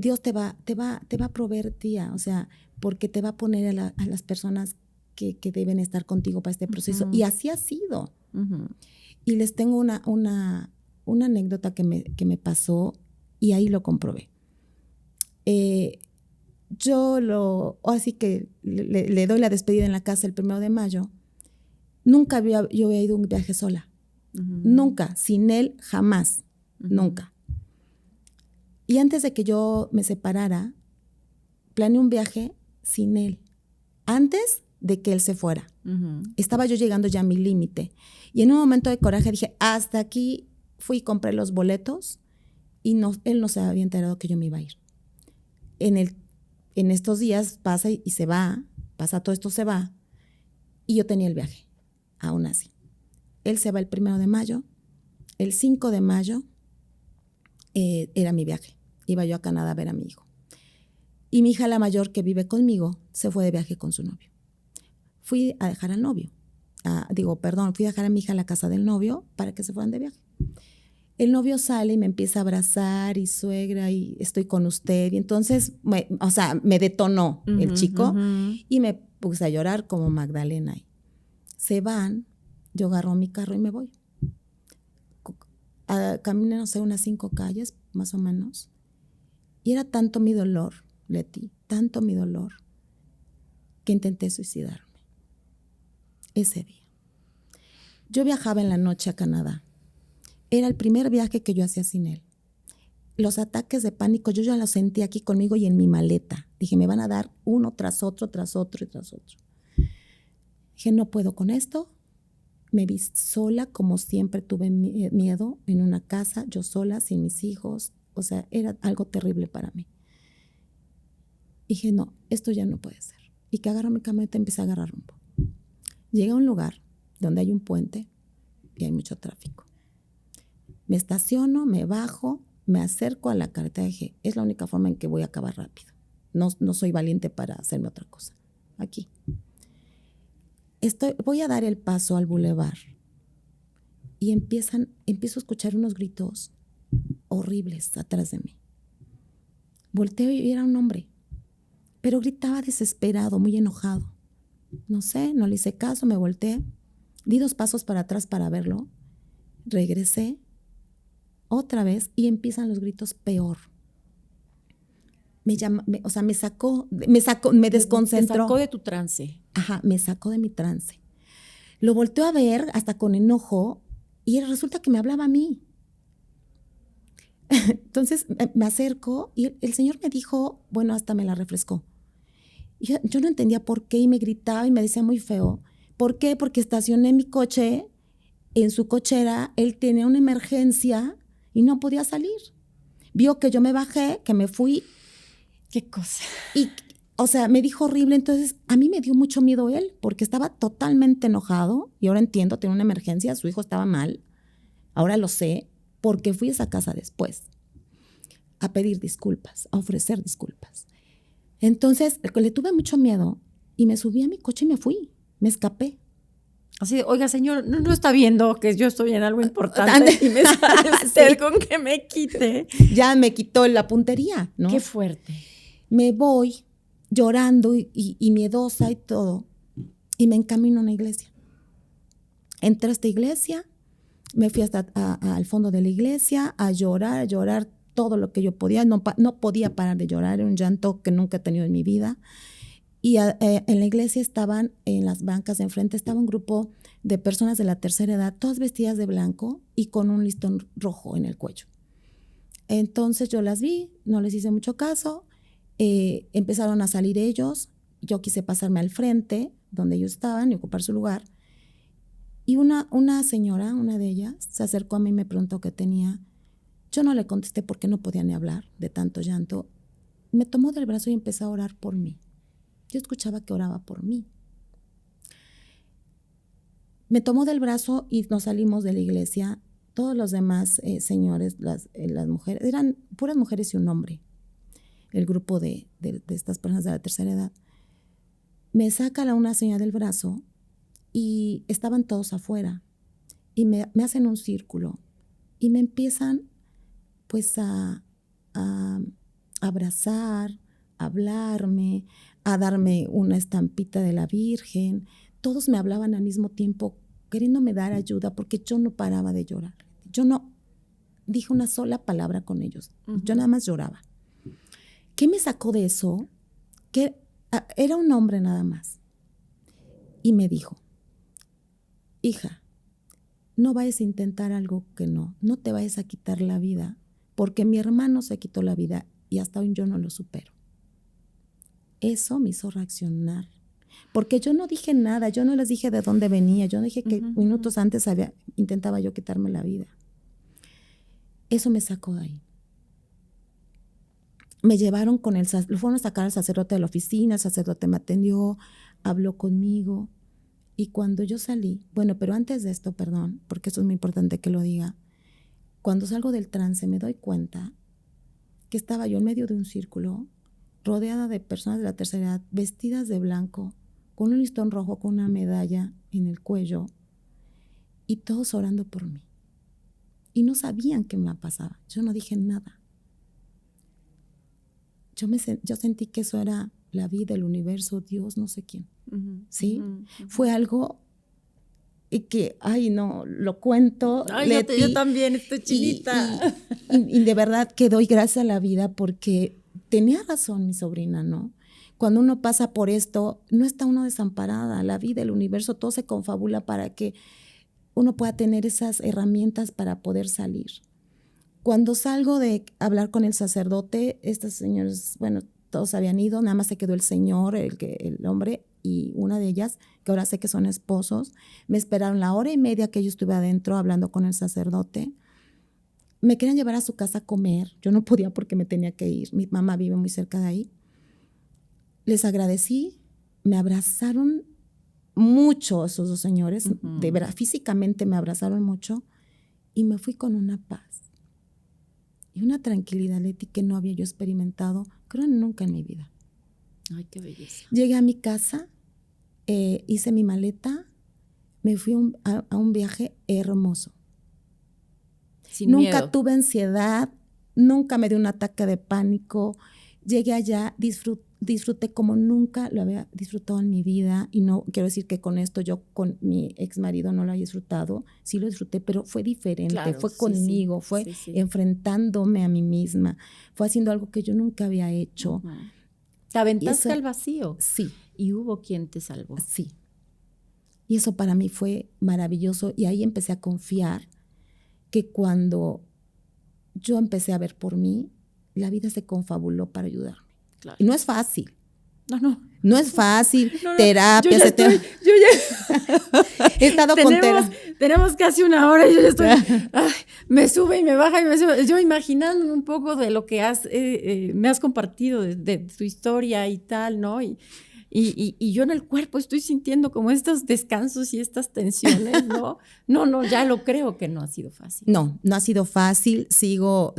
Dios te va a proveer, tía, o sea, porque te va a poner a las personas que deben estar contigo para este proceso. Y así ha sido. Y les tengo una anécdota que me pasó y ahí lo comprobé. Así que le doy la despedida en la casa el 1 de mayo. Nunca yo había ido a un viaje sola. Nunca, sin él, jamás, nunca. Y antes de que yo me separara, planeé un viaje sin él, antes de que él se fuera. Estaba yo llegando ya a mi límite. Y en un momento de coraje dije, hasta aquí fui y compré los boletos y él no se había enterado que yo me iba a ir. En estos días pasa y se va, pasa todo esto, se va, y yo tenía el viaje, aún así. Él se va el 1 de mayo, el 5 de mayo era mi viaje. Iba yo a Canadá a ver a mi hijo. Y mi hija, la mayor, que vive conmigo, se fue de viaje con su novio. Fui a dejar al novio. Fui a dejar a mi hija a la casa del novio para que se fueran de viaje. El novio sale y me empieza a abrazar y suegra y estoy con usted. Y entonces, me detonó el chico y me puse a llorar como Magdalena. Se van, yo agarro mi carro y me voy. Caminé, no sé, unas 5 calles, más o menos. Y era tanto mi dolor, Leti, tanto mi dolor, que intenté suicidarme ese día. Yo viajaba en la noche a Canadá. Era el primer viaje que yo hacía sin él. Los ataques de pánico yo ya los sentí aquí conmigo y en mi maleta. Dije, me van a dar uno tras otro, tras otro y tras otro. Dije, no puedo con esto. Me vi sola, como siempre tuve miedo, en una casa, yo sola, sin mis hijos. O sea, era algo terrible para mí. Dije, no, esto ya no puede ser. Y que agarro mi camioneta y empecé a agarrar rumbo. Llegué a un lugar donde hay un puente y hay mucho tráfico. Me estaciono, me bajo, me acerco a la carretera y dije, es la única forma en que voy a acabar rápido. No soy valiente para hacerme otra cosa. Aquí. Voy a dar el paso al bulevar y empiezo a escuchar unos gritos horribles atrás de mí. Volteo y era un hombre, pero gritaba desesperado, muy enojado. No sé, no le hice caso, me volteé, di 2 pasos para atrás para verlo, regresé otra vez y empiezan los gritos peor. Me desconcentró. Te sacó de tu trance. Ajá, me sacó de mi trance. Lo volteó a ver hasta con enojo y resulta que me hablaba a mí. Entonces me acerco y el señor me dijo, bueno, hasta me la refrescó. Y yo no entendía por qué y me gritaba y me decía muy feo. ¿Por qué? Porque estacioné mi coche en su cochera, él tenía una emergencia y no podía salir. Vio que yo me bajé, que me fui. Qué cosa. Y, me dijo horrible. Entonces, a mí me dio mucho miedo él, porque estaba totalmente enojado. Y ahora entiendo, tenía una emergencia, su hijo estaba mal. Ahora lo sé, porque fui a esa casa después a pedir disculpas, a ofrecer disculpas. Entonces, le tuve mucho miedo y me subí a mi coche y me fui. Me escapé. Así de, oiga, señor, no está viendo que yo estoy en algo importante y me sale usted sí. Con que me quite. Ya me quitó la puntería, ¿no? Qué fuerte. Me voy llorando y miedosa y todo, y me encamino a una iglesia. Entré a esta iglesia, me fui hasta al fondo de la iglesia a llorar todo lo que yo podía. No podía parar de llorar, era un llanto que nunca he tenido en mi vida. Y en la iglesia estaban, en las bancas de enfrente, estaba un grupo de personas de la tercera edad, todas vestidas de blanco y con un listón rojo en el cuello. Entonces yo las vi, no les hice mucho caso, empezaron a salir ellos, yo quise pasarme al frente, donde ellos estaban, y ocupar su lugar. Y una señora, una de ellas, se acercó a mí y me preguntó qué tenía. Yo no le contesté porque no podía ni hablar de tanto llanto. Me tomó del brazo y empezó a orar por mí. Yo escuchaba que oraba por mí. Me tomó del brazo y nos salimos de la iglesia. Todos los demás señores, las mujeres, eran puras mujeres y un hombre. El grupo de estas personas de la tercera edad. Me saca una señora del brazo y estaban todos afuera y me hacen un círculo y me empiezan pues a abrazar, a hablarme, a darme una estampita de la Virgen. Todos me hablaban al mismo tiempo queriéndome dar ayuda porque yo no paraba de llorar. Yo no dije una sola palabra con ellos. Yo nada más lloraba. ¿Qué me sacó de eso? Que era un hombre nada más. Y me dijo, hija, no vayas a intentar algo que no te vayas a quitar la vida, porque mi hermano se quitó la vida y hasta hoy yo no lo supero. Eso me hizo reaccionar, porque yo no dije nada, yo no les dije de dónde venía, yo no dije que minutos antes intentaba yo quitarme la vida. Eso me sacó de ahí. Me llevaron lo fueron a sacar al sacerdote de la oficina, el sacerdote me atendió, habló conmigo. Y cuando yo salí, bueno, pero antes de esto, perdón, porque eso es muy importante que lo diga, cuando salgo del trance me doy cuenta que estaba yo en medio de un círculo, rodeada de personas de la tercera edad, vestidas de blanco, con un listón rojo, con una medalla en el cuello, y todos orando por mí. Y no sabían qué me pasaba, yo no dije nada. Yo sentí que eso era la vida, el universo, Dios, no sé quién. ¿Sí? Fue algo que, ay, no, lo cuento. Ay, yo también estoy chinita. Y de verdad que doy gracias a la vida porque tenía razón mi sobrina, ¿no? Cuando uno pasa por esto, no está uno desamparada. La vida, el universo, todo se confabula para que uno pueda tener esas herramientas para poder salir. Cuando salgo de hablar con el sacerdote, estos señores, bueno, todos habían ido, nada más se quedó el señor, el hombre, y una de ellas, que ahora sé que son esposos, me esperaron la hora y media que yo estuve adentro hablando con el sacerdote. Me querían llevar a su casa a comer, yo no podía porque me tenía que ir, mi mamá vive muy cerca de ahí. Les agradecí, me abrazaron mucho esos dos señores, de verdad, físicamente me abrazaron mucho y me fui con una paz. Y una tranquilidad, Leti, que no había yo experimentado, creo nunca en mi vida. Ay, qué belleza. Llegué a mi casa, hice mi maleta, me fui a un viaje hermoso. Nunca tuve ansiedad, nunca me dio un ataque de pánico. Llegué allá, disfruté como nunca lo había disfrutado en mi vida. Y no quiero decir que con esto yo con mi ex marido no lo haya disfrutado. Sí lo disfruté, pero fue diferente, claro, fue conmigo, fue enfrentándome a mí misma. Fue haciendo algo que yo nunca había hecho. ¿Te aventaste al vacío? Sí. ¿Y hubo quien te salvó? Sí. Y eso para mí fue maravilloso. Y ahí empecé a confiar que cuando yo empecé a ver por mí, la vida se confabuló para ayudarme. Claro. Y no es fácil. No es fácil. No. Terapia. He estado con terapia. Tenemos casi una hora y yo ya estoy, me sube y me baja y me sube. Yo imaginándome un poco de lo que me has compartido de tu historia y tal, ¿no? Y yo en el cuerpo estoy sintiendo como estos descansos y estas tensiones, ¿no? No, ya lo creo que no ha sido fácil. No ha sido fácil. Sigo,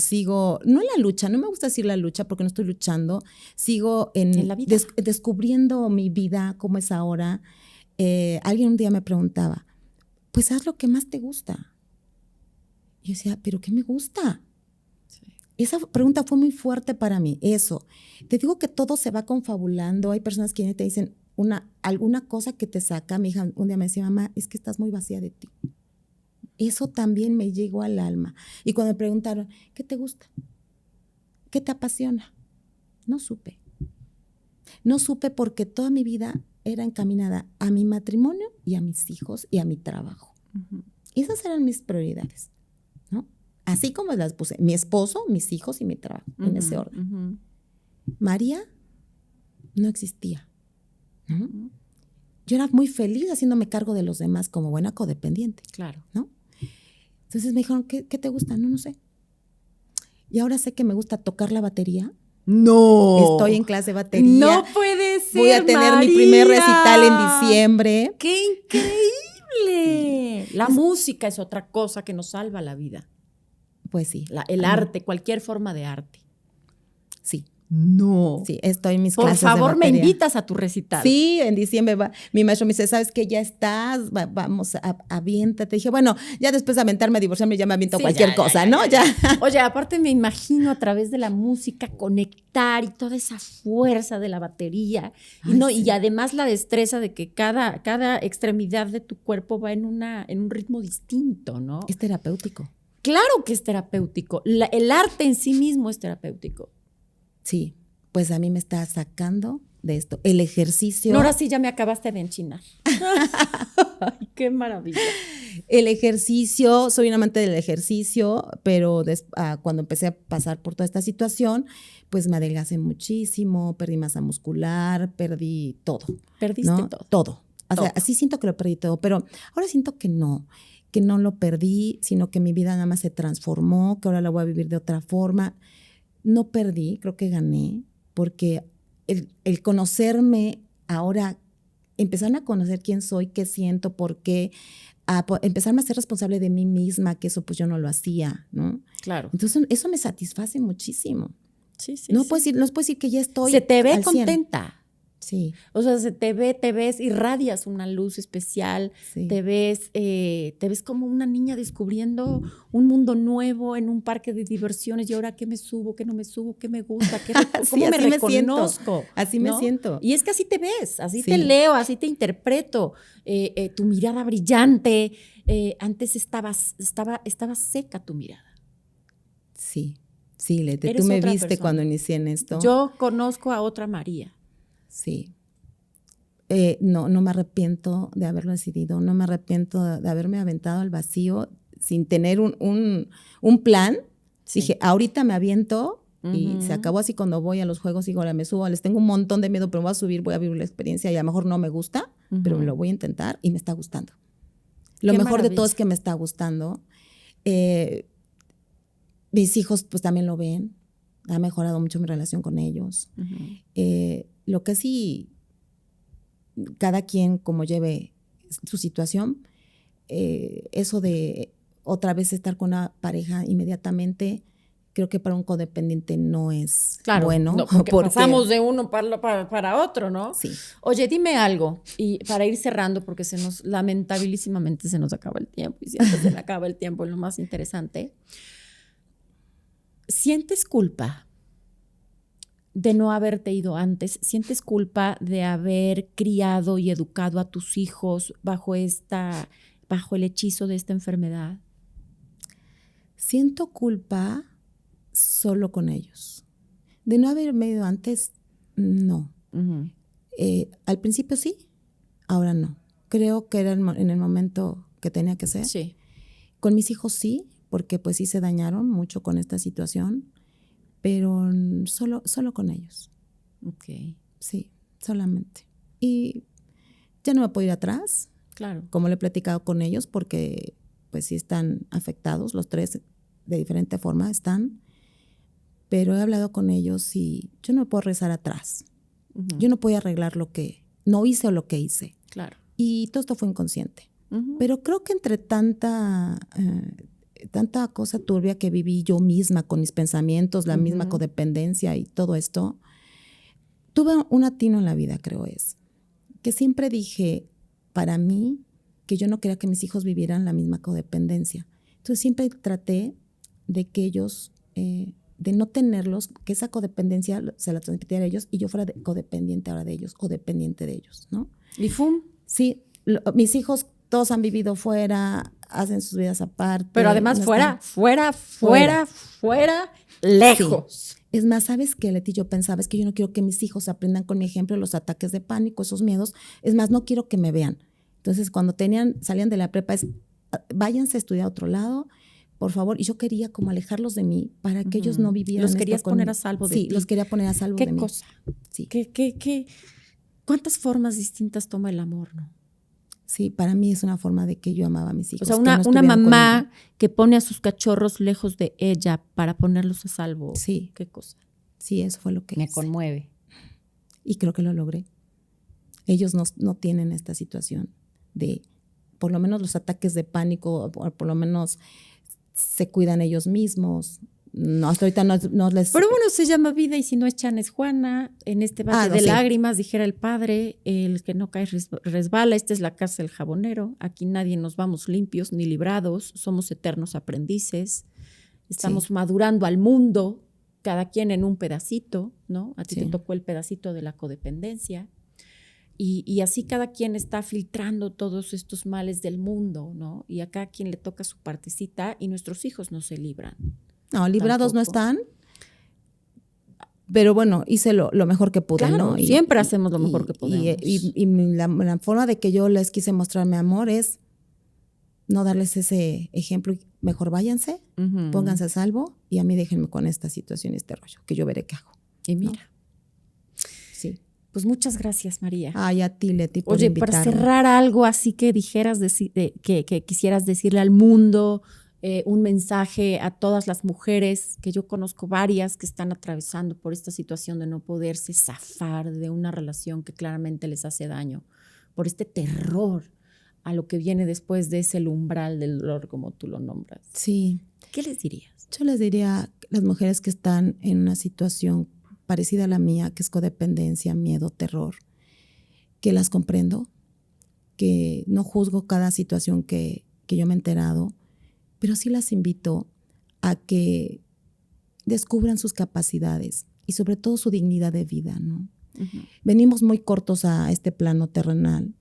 no en la lucha, no me gusta decir la lucha porque no estoy luchando. Sigo en la vida. Descubriendo mi vida, cómo es ahora. Alguien un día me preguntaba, pues haz lo que más te gusta. Y yo decía, ¿pero qué me gusta? Esa pregunta fue muy fuerte para mí, eso. Te digo que todo se va confabulando. Hay personas que te dicen alguna cosa que te saca. Mi hija un día me decía, mamá, es que estás muy vacía de ti. Eso también me llegó al alma. Y cuando me preguntaron, ¿qué te gusta? ¿Qué te apasiona? No supe. No supe porque toda mi vida era encaminada a mi matrimonio y a mis hijos y a mi trabajo. Esas eran mis prioridades, ¿no? Así como las puse, mi esposo, mis hijos y mi trabajo, en ese orden. María no existía, ¿no? Yo era muy feliz haciéndome cargo de los demás como buena codependiente. Claro. ¿No? Entonces me dijeron, ¿qué te gusta? No sé. Y ahora sé que me gusta tocar la batería. No. Estoy en clase de batería. No puede ser, voy a tener mi primer recital en diciembre. ¡Qué increíble! La música es otra cosa que nos salva la vida. Pues sí. El arte, cualquier forma de arte. Sí. No. Sí, estoy en mis Por clases de favor, me batería. invitas a tu recital. Sí, en diciembre mi maestro me dice, ¿sabes qué? Ya estás, vamos, aviéntate. Dije, bueno, ya después de aventarme a divorciarme, ya me aviento Sí, cualquier cosa, ¿no? Ya. Oye, aparte me imagino a través de la música conectar y toda esa fuerza de la batería. Ay, sí. Y además la destreza de que cada extremidad de tu cuerpo va en un ritmo distinto, ¿no? Es terapéutico. Claro que es terapéutico. El arte en sí mismo es terapéutico. Sí, pues a mí me está sacando de esto. El ejercicio. No, ahora sí ya me acabaste de enchinar. Ay, qué maravilla. El ejercicio, soy un amante del ejercicio, pero cuando empecé a pasar por toda esta situación, pues me adelgacé muchísimo, perdí masa muscular, perdí todo. Perdiste ¿no? todo. Todo. O sea, Todo. así siento que lo perdí todo, pero ahora siento que no lo perdí, sino que mi vida nada más se transformó, que ahora la voy a vivir de otra forma. No perdí, creo que gané, porque el conocerme ahora, empezarme a conocer quién soy, qué siento, por qué, empezarme a ser responsable de mí misma, que eso pues yo no lo hacía, ¿no? Claro. Entonces eso me satisface muchísimo. Sí, sí. No sí. puedo decir que ya estoy Se te ve al 100. contenta. Sí. O sea, te ves, irradias una luz especial, Sí. te ves como una niña descubriendo un mundo nuevo en un parque de diversiones. Y ahora, ¿qué me subo? ¿Qué no me subo? ¿Qué me gusta? ¿Cómo me reconozco? Así me siento. Y es que así te ves, así Sí. te leo, así te interpreto. Tu mirada brillante. Antes estaba seca tu mirada. Sí, Lete, Eres tú me otra viste persona. cuando inicié en esto. Yo conozco a otra María. Sí. No me arrepiento de haberlo decidido, no me arrepiento de haberme aventado al vacío sin tener un plan. Sí. Dije, ahorita me aviento y se acabó así. Cuando voy a los juegos, digo, ahora me subo, les tengo un montón de miedo, pero voy a subir, voy a vivir la experiencia y a lo mejor no me gusta, pero lo voy a intentar y me está gustando. Lo Qué mejor maravilla. de todo es que me está gustando. Mis hijos pues también lo ven, ha mejorado mucho mi relación con ellos. Lo que sí, cada quien como lleve su situación, eso de otra vez estar con una pareja inmediatamente, creo que para un codependiente no es bueno. No, porque pasamos de uno para otro, ¿no? Sí. Oye, dime algo, y para ir cerrando, porque lamentabilísimamente se nos acaba el tiempo, y siempre se le acaba el tiempo, es lo más interesante. ¿Sientes culpa de no haberte ido antes? ¿Sientes culpa de haber criado y educado a tus hijos bajo el hechizo de esta enfermedad? Siento culpa solo con ellos. De no haberme ido antes, no. Al principio sí, ahora no. Creo que era en el momento que tenía que ser. Sí. Con mis hijos sí, porque pues sí se dañaron mucho con esta situación, pero solo con ellos. Ok. Sí, solamente. Y ya no me puedo ir atrás. Claro. Como le he platicado con ellos, porque pues sí están afectados, los tres de diferente forma están, pero he hablado con ellos y yo no puedo rezar atrás. Yo no puedo arreglar lo que no hice o lo que hice. Claro. Y todo esto fue inconsciente. Pero creo que entre tanta cosa turbia que viví yo misma con mis pensamientos, la misma codependencia y todo esto, tuve un atino en la vida, creo es, que siempre dije para mí que yo no quería que mis hijos vivieran la misma codependencia. Entonces siempre traté de que ellos, de no tenerlos, que esa codependencia se la transmitiera a ellos y yo fuera codependiente ahora de ellos o dependiente de ellos, ¿no? ¿Y fum? Sí, mis hijos todos han vivido fuera, hacen sus vidas aparte. Pero además no fuera, lejos. Sí. Es más, ¿sabes qué, Leti? Yo pensaba, es que yo no quiero que mis hijos aprendan con mi ejemplo los ataques de pánico, esos miedos. Es más, no quiero que me vean. Entonces, cuando salían de la prepa, váyanse a estudiar a otro lado, por favor. Y yo quería como alejarlos de mí para que ellos no vivieran. Los querías poner a salvo de ti. Sí, los quería poner a salvo de mí. ¿Qué cosa? Sí. ¿Cuántas formas distintas toma el amor, no? Sí, para mí es una forma de que yo amaba a mis hijos. O sea, una mamá que pone a sus cachorros lejos de ella para ponerlos a salvo. Sí. ¿Qué cosa? Sí, eso fue lo que Me hice. conmueve. Y creo que lo logré. Ellos no tienen esta situación de, por lo menos los ataques de pánico, por lo menos se cuidan ellos mismos. no, hasta ahorita no les... Pero bueno, se llama vida y si no echan es Juana. En este valle de lágrimas, dijera el padre, el que no cae resbala. Esta es la casa del jabonero. Aquí nadie nos vamos limpios ni librados. Somos eternos aprendices. Estamos madurando al mundo, cada quien en un pedacito, ¿no? A ti te tocó el pedacito de la codependencia. Y así cada quien está filtrando todos estos males del mundo, ¿no? Y a cada quien le toca su partecita y nuestros hijos no se libran. No, librados tampoco. No están. Pero bueno, hice lo mejor que pude, claro, ¿no? Siempre hacemos lo mejor que podemos. Y la forma de que yo les quise mostrar mi amor es no darles ese ejemplo. Mejor váyanse, pónganse a salvo y a mí déjenme con esta situación, este rollo, que yo veré qué hago. Y mira. ¿No? Sí. Pues muchas gracias, María. Ay, a ti, Leti, por invitarme. Para cerrar algo así que dijeras, que quisieras decirle al mundo, un mensaje a todas las mujeres, que yo conozco varias que están atravesando por esta situación de no poderse zafar de una relación que claramente les hace daño, por este terror a lo que viene después de ese umbral del dolor, como tú lo nombras. Sí. ¿Qué les dirías? Yo les diría a las mujeres que están en una situación parecida a la mía, que es codependencia, miedo, terror, que las comprendo, que no juzgo cada situación que yo me he enterado, pero sí las invito a que descubran sus capacidades y sobre todo su dignidad de vida, ¿no? Venimos muy cortos a este plano terrenal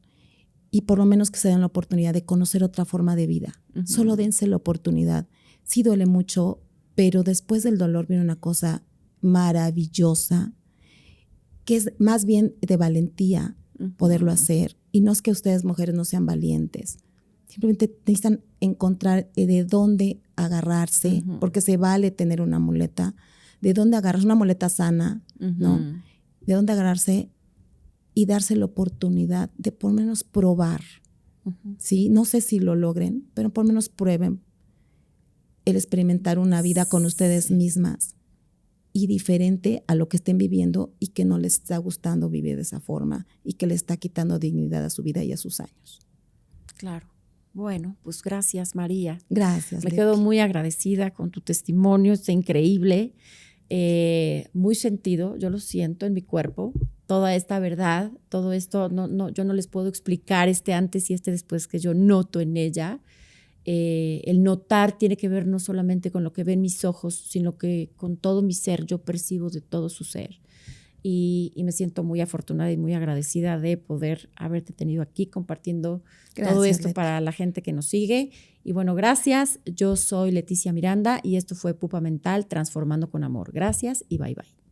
y por lo menos que se den la oportunidad de conocer otra forma de vida. Solo dense la oportunidad. Sí duele mucho, pero después del dolor viene una cosa maravillosa, que es más bien de valentía poderlo hacer. Y no es que ustedes, mujeres, no sean valientes. Simplemente necesitan encontrar de dónde agarrarse, porque se vale tener una muleta, de dónde agarrarse, una muleta sana, ¿no? De dónde agarrarse y darse la oportunidad de por lo menos probar. ¿Sí? No sé si lo logren, pero por lo menos prueben el experimentar una vida con ustedes mismas y diferente a lo que estén viviendo y que no les está gustando vivir de esa forma y que les está quitando dignidad a su vida y a sus años. Claro. Bueno, pues gracias, María. Gracias. Me quedo muy agradecida con tu testimonio, está increíble, muy sentido, yo lo siento en mi cuerpo, toda esta verdad, todo esto, yo no les puedo explicar este antes y este después que yo noto en ella. El notar tiene que ver no solamente con lo que ven mis ojos, sino que con todo mi ser, yo percibo de todo su ser. Y me siento muy afortunada y muy agradecida de poder haberte tenido aquí compartiendo todo esto, Leti, para la gente que nos sigue. Y bueno, gracias. Yo soy Leticia Miranda y esto fue Pupa Mental, Transformando con Amor. Gracias y bye bye.